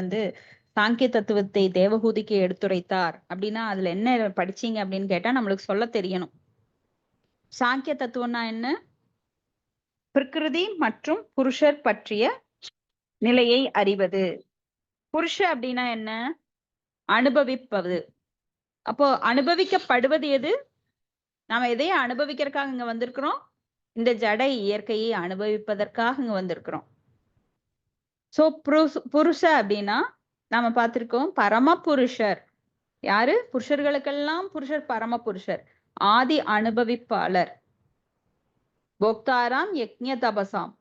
சாங்கிய தத்துவத்தை தேவகூதிக்கு எடுத்துரைத்தார் அப்படின்னா அதுல என்ன படிச்சீங்க அப்படின்னு கேட்டா நம்மளுக்கு சொல்ல தெரியணும். சாங்கிய தத்துவம்னா என்ன? பிரகிருதி மற்றும் புருஷர் பற்றிய நிலையை அறிவது. புருஷ அப்படின்னா என்ன? அனுபவிப்பது. அப்போ அனுபவிக்கப்படுவது எது? நாம எதையும் அனுபவிக்கிறதுக்காக இங்க வந்திருக்கிறோம்? இந்த ஜட இயற்கையை அனுபவிப்பதற்காக இங்க வந்திருக்கிறோம். சோ புருஷ அப்படின்னா நாம பார்த்திருக்கோம் பரம புருஷர். யாரு? புருஷர்களுக்கெல்லாம் புருஷர் பரம புருஷர், ஆதி அனுபவிப்பாளர். போக்தாராம் யக்ஞ தபசாம்.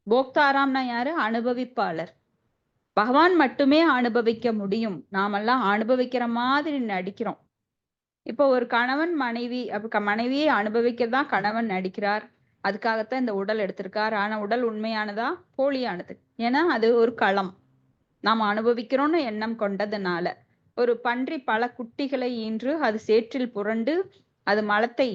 போக்தாராம்னா யாரு? அனுபவிப்பாளர். பகவான் மட்டுமே அனுபவிக்க முடியும். நாமெல்லாம் அனுபவிக்கிற மாதிரி நடிக்கிறோம். இப்போ ஒரு கணவன் மனைவியை அனுபவிக்கதான் கணவன் நடிக்கிறார். அதுக்காகத்தான் இந்த உடல் எடுத்திருக்கார். ஆனா உடல் உண்மையானதா? போலியானது. ஏன்னா அது ஒரு களம். நாம் அனுபவிக்கிறோம்னு எண்ணம் கொண்டதுனால. ஒரு பன்றி பல குட்டிகளை ஈன்று அது சேற்றில் புரண்டு அது மலத்தை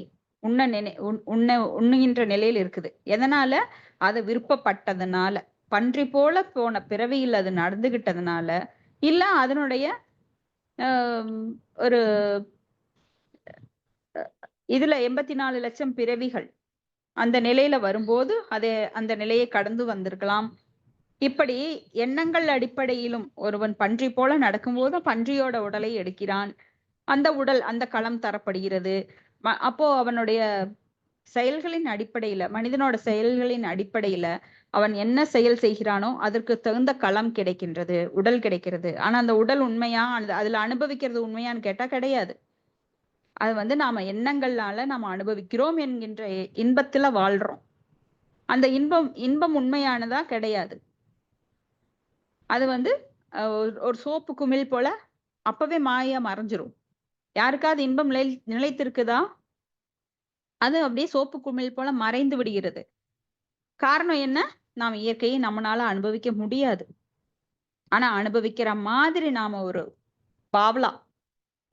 உண்ணுகின்ற நிலையில் இருக்குது. எதனால? அது விருப்பப்பட்டதுனால. பன்றி போல போன பிறவியில் அது நடந்துகிட்டதுனால, இல்ல அதனுடைய ஒரு இதுல 84 லட்சம் பிறவிகள் அந்த நிலையில வரும்போது அந்த நிலையை கடந்து வந்திருக்கலாம். இப்படி எண்ணங்கள் அடிப்படையிலும் ஒருவன் பன்றி போல நடக்கும்போது பன்றியோட உடலை எடுக்கிறான். அந்த உடல் அந்த களம் தரப்படுகிறது. அப்போ அவனுடைய செயல்களின் அடிப்படையில, மனிதனோட செயல்களின் அடிப்படையில அவன் என்ன செயல் செய்கிறானோ அதற்கு தகுந்த களம் கிடைக்கின்றது, உடல் கிடைக்கிறது. ஆனா அந்த உடல் உண்மையா? அதுல அனுபவிக்கிறது உண்மையான்னு கேட்டா கிடையாது. அது நாம எண்ணங்கள்னால நாம அனுபவிக்கிறோம் என்கின்ற இன்பத்துல வாழ்றோம். அந்த இன்பம் உண்மையானதா? கிடையாது. அது ஒரு சோப்பு குமிழ் போல அப்பவே மாயா மறைஞ்சிரும். யாருக்காவது இன்பம் நிலைத்திருக்குதா? அது அப்படியே சோப்பு குமிழ் போல மறைந்து விடுகிறது. காரணம் என்ன? நாம் இயற்கையை நம்மளால அனுபவிக்க முடியாது. ஆனா அனுபவிக்கிற மாதிரி நாம ஒரு பாவலா,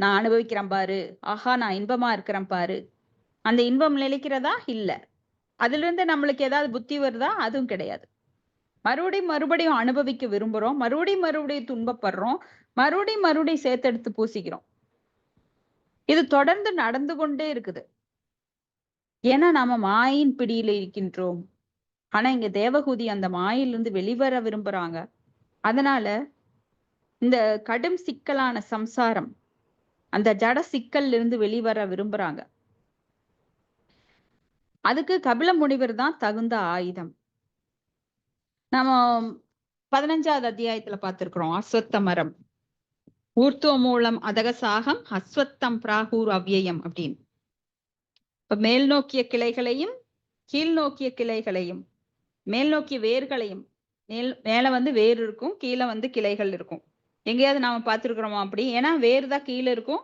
நான் அனுபவிக்கிறேன் பாரு, ஆஹா நான் இன்பமா இருக்கிறேன் பாரு. அந்த இன்பம் நிலைக்கிறதா? இல்ல. அதுல இருந்து நம்மளுக்கு ஏதாவது புத்தி வருதா? அதுவும் கிடையாது. மறுபடியும் அனுபவிக்க விரும்புறோம், மறுபடியும் துன்பப்படுறோம், மறுபடியும் சேர்த்தெடுத்து பூசிக்கிறோம். இது தொடர்ந்து நடந்து கொண்டே இருக்குது. ஏன்னா நாம மாயின் பிடியில இருக்கின்றோம். ஆனா இங்க தேவகூதி அந்த மாயிலிருந்து வெளிவர விரும்புறாங்க. அதனால இந்த கடும் சிக்கலான சம்சாரம், அந்த ஜட சிக்கல்ல இருந்து வெளிவர விரும்புறாங்க. அதுக்கு கபில முனிவர் தான் தகுந்த ஆயுதம். நாம 15வது அத்தியாயத்துல பார்த்திருக்கிறோம். அஸ்வத்த மரம், ஊர்த்துவ மூலம் அதகசாகம் அஸ்வத்தம் பிராகூர் அவ்யயம் அப்படின்னு. இப்ப மேல் நோக்கிய கிளைகளையும் கீழ் நோக்கிய கிளைகளையும், மேல் நோக்கிய வேர்களையும், மேல வந்து வேர் இருக்கும், கீழே வந்து கிளைகள் இருக்கும். எங்கேயாவது நாம பார்த்திருக்கிறோமா அப்படி? ஏன்னா வேர் தான் கீழே இருக்கும்,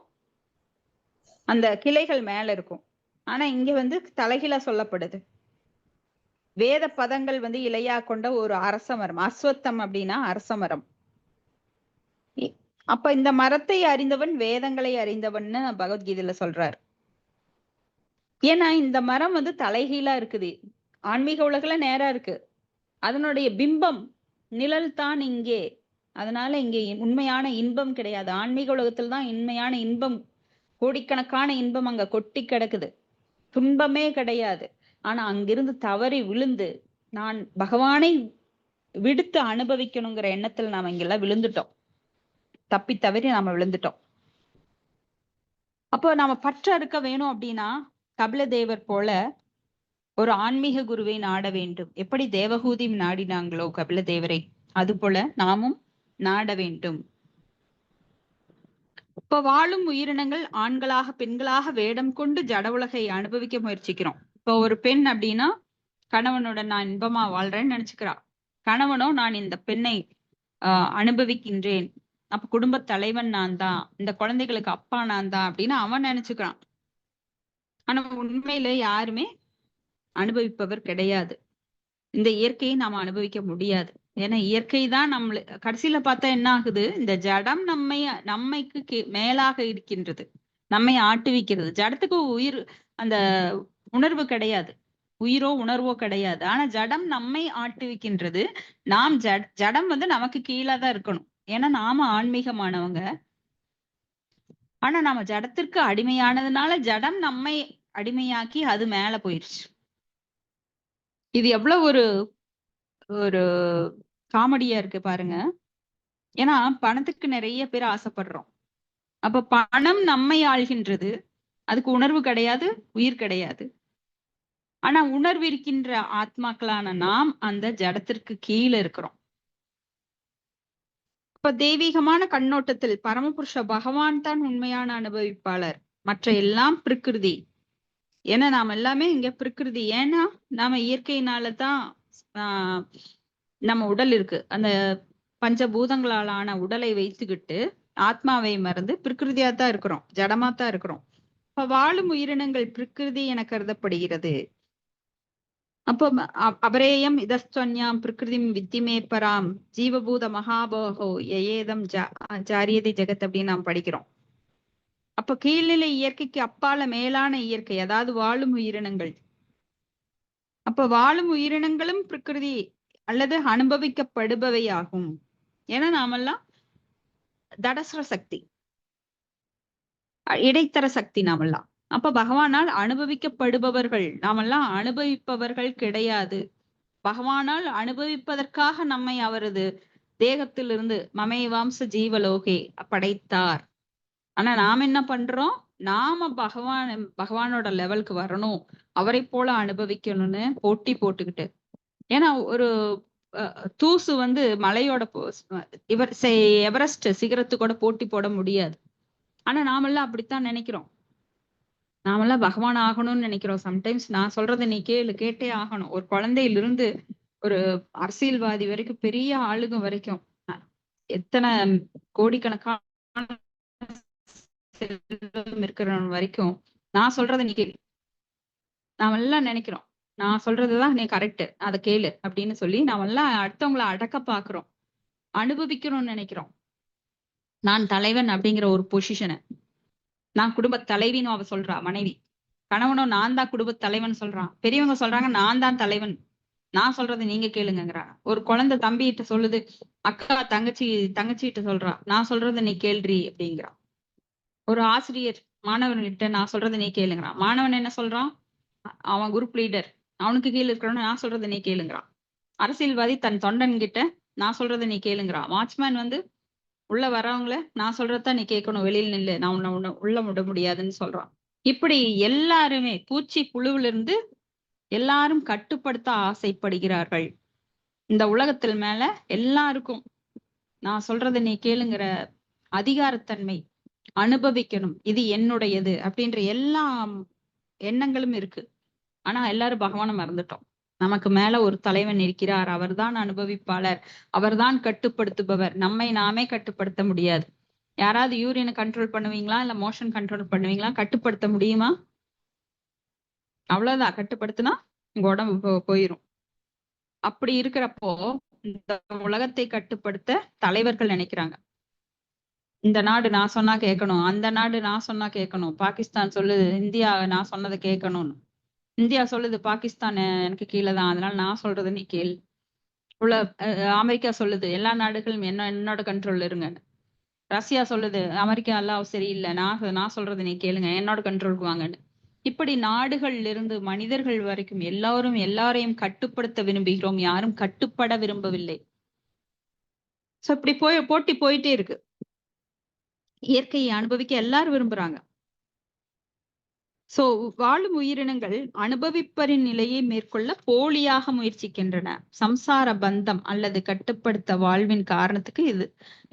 அந்த கிளைகள் மேல இருக்கும். ஆனா இங்க வந்து தலைகீழா சொல்லப்படுது. வேத பதங்கள் வந்து இலையா கொண்ட ஒரு அரச மரம். அஸ்வத்தம் அப்படின்னா அரச மரம். அப்ப இந்த மரத்தை அறிந்தவன் வேதங்களை அறிந்தவன்னு பகவத்கீதையில சொல்றாரு. ஏன்னா இந்த மரம் வந்து தலைகீழா இருக்குது, ஆன்மீக உலகுல நேரா இருக்கு, அதனுடைய பிம்பம் நிழல் தான் இங்கே. அதனால இங்கே உண்மையான இன்பம் கிடையாது. ஆன்மீக உலகத்துல தான் உண்மையான இன்பம், கோடிக்கணக்கான இன்பம் அங்க கொட்டி கிடக்குது, துன்பமே கிடையாது. ஆனா அங்கிருந்து தவறி விழுந்து நான் பகவானை விடுத்து அனுபவிக்கணுங்கிற எண்ணத்துல நாம இங்கெல்லாம் விழுந்துட்டோம், தப்பி தவறி நாம விழுந்துட்டோம். அப்போ நாம பற்ற இருக்க வேணும் அப்படின்னா கபில தேவர் போல ஒரு ஆன்மீக குருவை நாட வேண்டும். எப்படி தேவகூதி நாடினாங்களோ கபில தேவரை, அது போல நாமும் நாட வேண்டும். இப்ப வாழும் உயிரினங்கள் ஆண்களாக பெண்களாக வேடம் கொண்டு ஜட உலகை அனுபவிக்க முயற்சிக்கிறோம். இப்போ ஒரு பெண் அப்படின்னா கணவனுடன் நான் இன்பமா வாழ்றேன்னு நினைச்சுக்கிறா. கணவனோ நான் இந்த பெண்ணை அனுபவிக்கின்றேன், அப்ப குடும்ப தலைவன் நான் தான், இந்த குழந்தைகளுக்கு அப்பா நான் தான் அப்படின்னு அவன் நினைச்சுக்கிறான். ஆனா உண்மையில யாருமே அனுபவிப்பவர் கிடையாது. இந்த இயற்கையை நாம அனுபவிக்க முடியாது. ஏன்னா இயற்கை தான் நம்மள கடைசியில பார்த்தா என்ன ஆகுது, இந்த ஜடம் நம்மைக்கு மேலாக இருக்கின்றது, நம்மை ஆட்டுவிக்கிறது. ஜடத்துக்கு உயிர் அந்த உணர்வு கிடையாது, உயிரோ உணர்வோ கிடையாது. ஆனா ஜடம் நம்மை ஆட்டுவிக்கின்றது. நாம் ஜடம் வந்து நமக்கு கீழே தான் இருக்கணும். ஏன்னா நாம ஆன்மீகமானவங்க. ஆனா நாம ஜடத்திற்கு அடிமையானதுனால ஜடம் நம்மை அடிமையாக்கி அது மேல போயிருச்சு. இது எவ்வளவு ஒரு காமெடியா இருக்கு பாருங்க. ஏன்னா பணத்துக்கு நிறைய பேர் ஆசைப்படுறோம். அப்ப பணம் நம்மை ஆள்கின்றது, அதுக்கு உணர்வு கிடையாது, உயிர் கிடையாது. ஆனா உணர்வு இருக்கின்ற ஆத்மாக்களான நாம் அந்த ஜடத்திற்கு கீழே இருக்கிறோம். இப்ப தெய்வீகமான கண்ணோட்டத்தில் பரமபுருஷ பகவான் தான் உண்மையான அனுபவிப்பாளர், மற்ற எல்லாம் பிரகிருதி. ஏன்னா நாம எல்லாமே இங்க பிரகிருதி. ஏன்னா நாம இயற்கையினாலதான் நம்ம உடல் இருக்கு, அந்த பஞ்சபூதங்களாலான உடலை வைத்துக்கிட்டு ஆத்மாவை மறந்து பிரகிருதியா தான் இருக்கிறோம், ஜடமா தான் இருக்கிறோம். இப்ப வாழும் உயிரினங்கள் பிரகிருதி என கருதப்படுகிறது. அப்போ அபரேயம் இதஸ்வன்யாம் பிரகிருதிம் வித்திமே பராம் ஜீவபூத மகாபோகோ ஏதம் ஜாரியதை ஜெகத் அப்படின்னு நாம் படிக்கிறோம். அப்ப கீழ்நிலை இயற்கைக்கு அப்பால மேலான இயற்கை, அதாவது வாழும் உயிரினங்கள். அப்ப வாழும் உயிரினங்களும் பிரகிருதி அல்லது அனுபவிக்கப்படுபவை ஆகும். ஏன்னா நாமெல்லாம் தடஸ்ர சக்தி, இடைத்தர சக்தி நாமெல்லாம். அப்ப பகவானால் அனுபவிக்கப்படுபவர்கள், நாமெல்லாம் அனுபவிப்பவர்கள் கிடையாது. பகவானால் அனுபவிப்பதற்காக நம்மை அவரது தேகத்திலிருந்து மமை வாம்ச ஜீவலோகே படைத்தார். ஆனா நாம என்ன பண்றோம், நாம பகவானோட லெவலுக்கு வரணும், அவரை போல அனுபவிக்கணும்னு போட்டி போட்டுக்கிட்டு. ஏன்னா ஒரு தூசு வந்து மலையோட எவரெஸ்ட் சிகரத்துக்கூட போட்டி போட முடியாது. ஆனா நாமெல்லாம் அப்படித்தான் நினைக்கிறோம், நாமெல்லாம் பகவான் ஆகணும்னு நினைக்கிறோம். சம்டைம்ஸ் நான் சொல்றதை நீ கேட்டே ஆகணும். ஒரு குழந்தையிலிருந்து ஒரு அரசியல்வாதி வரைக்கும், பெரிய ஆளுங்க வரைக்கும், எத்தனை கோடிக்கணக்கான இருக்கிறவன் வரைக்கும் நான் சொல்றதை நீ கேளு. நாம எல்லாம் நினைக்கிறோம் நான் சொல்றதுதான் நீ கரெக்ட், அதை கேளு அப்படின்னு சொல்லி நாம எல்லாம் அடுத்தவங்களை அடக்க பாக்குறோம், அனுபவிக்கணும்னு நினைக்கிறோம். நான் தலைவன் அப்படிங்கிற ஒரு பொசிஷனை, நான் குடும்ப தலைவின்னு அவ சொல்றா மனைவி, கணவனும் நான் தான் குடும்ப தலைவன் சொல்றான், பெரியவங்க சொல்றாங்க நான் தான் தலைவன், நான் சொல்றதை நீங்க கேளுங்கிறாங்க. ஒரு குழந்தை தம்பிகிட்ட சொல்லுது, அக்கா தங்கச்சிகிட்ட சொல்றா நான் சொல்றதை நீ கேள்றி அப்படிங்கிறான். ஒரு ஆசிரியர் மாணவன்கிட்ட நான் சொல்றதை நீ கேளுங்கிறான். மாணவன் என்ன சொல்றான், அவன் குரூப் லீடர், அவனுக்கு கீழே இருக்கிறவன நான் சொல்றதை நீ கேளுங்கிறான். அரசியல்வாதி தன் தொண்டன் கிட்ட நான் சொல்றதை நீ கேளுங்கிறான். வாட்ச்மேன் வந்து உள்ள வரவங்கள நான் சொல்றதான் நீ கேட்கணும், வெளியில் நில்லு, நான் உன்னை உள்ள விட முடியாதுன்னு சொல்றான். இப்படி எல்லாருமே பூச்சி புழுவிலிருந்து எல்லாரும் கட்டுப்படுத்த ஆசைப்படுகிறார்கள். இந்த உலகத்தில் மேல எல்லாருக்கும் நான் சொல்றதை நீ கேளுங்கிற அதிகாரத்தன்மை, அனுபவிக்கணும், இது என்னுடையது அப்படின்ற எல்லா எண்ணங்களும் இருக்கு. ஆனா எல்லாரும் பகவானை மறந்துட்டோம். நமக்கு மேல ஒரு தலைவன் இருக்கிறார், அவர்தான் அனுபவிப்பாளர், அவர்தான் கட்டுப்படுத்துபவர். நம்மை நாமே கட்டுப்படுத்த முடியாது. யாராவது யூரியனை கண்ட்ரோல் பண்ணுவீங்களா, இல்ல மோஷன் கண்ட்ரோல் பண்ணுவீங்களா? கட்டுப்படுத்த முடியுமா? அவ்வளவுதான். கட்டுப்படுத்தினா உங்க உடம்பு போயிரும். அப்படி இருக்கிறப்போ இந்த உலகத்தை கட்டுப்படுத்த தலைவர்கள் நினைக்கிறாங்க. இந்த நாடு நான் சொன்னா கேட்கணும், அந்த நாடு நான் சொன்னா கேட்கணும். பாகிஸ்தான் சொல்லுது இந்தியா நான் சொன்னதை கேட்கணும்னு. இந்தியா சொல்லுது பாகிஸ்தான் எனக்கு கீழே தான், அதனால நான் சொல்றது நீ கேளு. அமெரிக்கா சொல்லுது எல்லா நாடுகளும் என்னோட கண்ட்ரோல்ல இருங்கன்னு. ரஷ்யா சொல்லுது அமெரிக்கா எல்லாம் சரியில்லை, நான் சொல்றது நீ கேளுங்க, என்னோட கண்ட்ரோலுக்கு வாங்கன்னு. இப்படி நாடுகள்ல இருந்து மனிதர்கள் வரைக்கும் எல்லாரும் எல்லாரையும் கட்டுப்படுத்த விரும்புகிறோம், யாரும் கட்டுப்பட விரும்பவில்லை. சோ இப்படி போட்டி போயிட்டே இருக்கு. இயற்கையை அனுபவிக்க எல்லாரும் விரும்புறாங்க. சோ வாழும் உயிரினங்கள் அனுபவிப்பரின் நிலையை மேற்கொள்ள போலியாக முயற்சிக்கின்றன. சம்சார பந்தம் அல்லது கட்டுப்படுத்த வாழ்வின் காரணத்துக்கு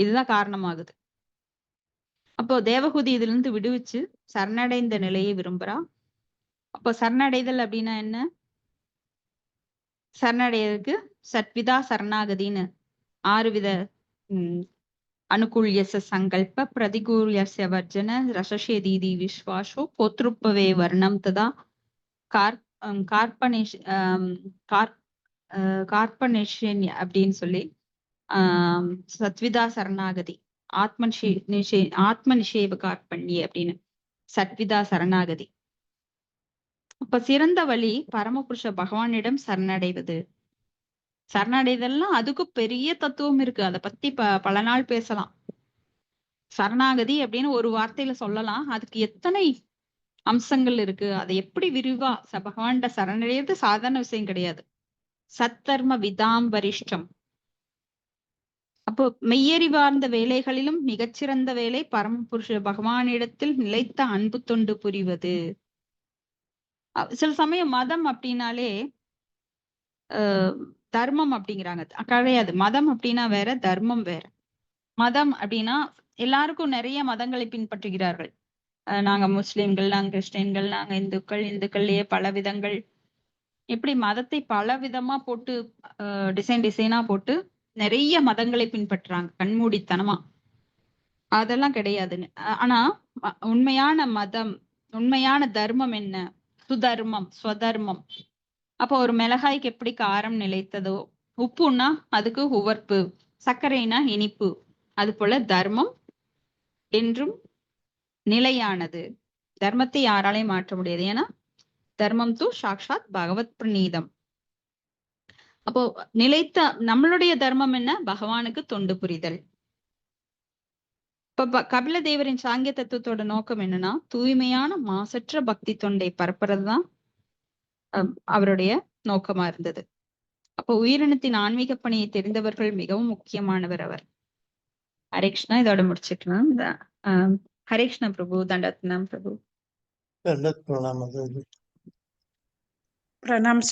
இதுதான் காரணமாகுது. அப்போ தேவகூதி இதுல இருந்து விடுவிச்சு சரணடைந்த நிலையை விரும்புறா. அப்போ சரணடைதல் அப்படின்னா என்ன? சரணடைறதுக்கு சத்விதா சரணாகதின்னு 6 வித அனுகூல்யச சங்கல்ப பிரதிகூல்யஸ்ய வர்ஜன ரசஷேதீதி விஸ்வாசோ கோத்ருப்பவே வர்ணம் ததா கார்பனேஷன் அப்படின்னு சொல்லி சத்விதா சரணாகதி, ஆத்ம நிஷேப கார்பண்யே அப்படின்னு சத்விதா சரணாகதி. அப்ப சிறந்த வழி பரமபுருஷ பகவானிடம் சரணடைவது. சரணடைதல்லாம் அதுக்கு பெரிய தத்துவம் இருக்கு. அதை பத்தி பல நாள் பேசலாம். சரணாகதி அப்படின்னு ஒரு வார்த்தையில சொல்லலாம், அதுக்கு எத்தனை அம்சங்கள் இருக்கு. அதை எப்படி விரிவா பகவான்கிட்ட சரணடைறது சாதாரண விஷயம் கிடையாது. சத்தர்ம விதாம் வரிஷ்டம். அப்போ மெய்யறிவார்ந்த வேலைகளிலும் மிகச்சிறந்த வேலை பரமபுருஷ பகவானிடத்தில் நிலைத்த அன்பு தொண்டு புரிவது. சில சமயம் மதம் அப்படின்னாலே தர்மம் அப்படிங்கிறாங்க. கிடையாது. மதம் அப்படின்னா வேற, தர்மம் வேற. மதம் அப்படின்னா எல்லாருக்கும் நிறைய மதங்களை பின்பற்றுகிறார்கள். நாங்க முஸ்லிம்கள், நாங்க கிறிஸ்டியன்கள், நாங்க இந்துக்கள்லயே பல விதங்கள். இப்படி மதத்தை பல விதமா போட்டு டிசைனா போட்டு நிறைய மதங்களை பின்பற்றுறாங்க கண்மூடித்தனமா. அதெல்லாம் கிடையாதுன்னு. ஆனா உண்மையான மதம், உண்மையான தர்மம் என்ன? சுதர்மம், ஸ்வதர்மம். அப்போ ஒரு மிளகாய்க்கு எப்படி காரம் நிலைத்ததோ, உப்புன்னா அதுக்கு உவர்ப்பு, சர்க்கரைனா இனிப்பு, அது போல தர்மம் என்றும் நிலையானது. தர்மத்தை யாராலையும் மாற்ற முடியாது. ஏன்னா தர்மம் தூ சாக்ஷாத் பகவத் பிரணீதம். அப்போ நிலைத்த நம்மளுடைய தர்மம் என்ன? பகவானுக்கு தொண்டு புரிதல். இப்ப கபில தேவரின் சாங்கிய தத்துவத்தோட நோக்கம் என்னன்னா, தூய்மையான மாசற்ற பக்தி தொண்டை பரப்புறதுதான் அவருடைய நோக்கமா இருந்தது. அப்போ உயிரினத்தின் ஆன்மீக பணியை தெரிந்தவர்கள் மிகவும் முக்கியமானவர் அவர். ஹரே கிருஷ்ணா. இதோட முடிச்சுக்கலாம். ஹரே கிருஷ்ணா பிரபு. தண்டத்னாம் பிரபு. பிரணாம்.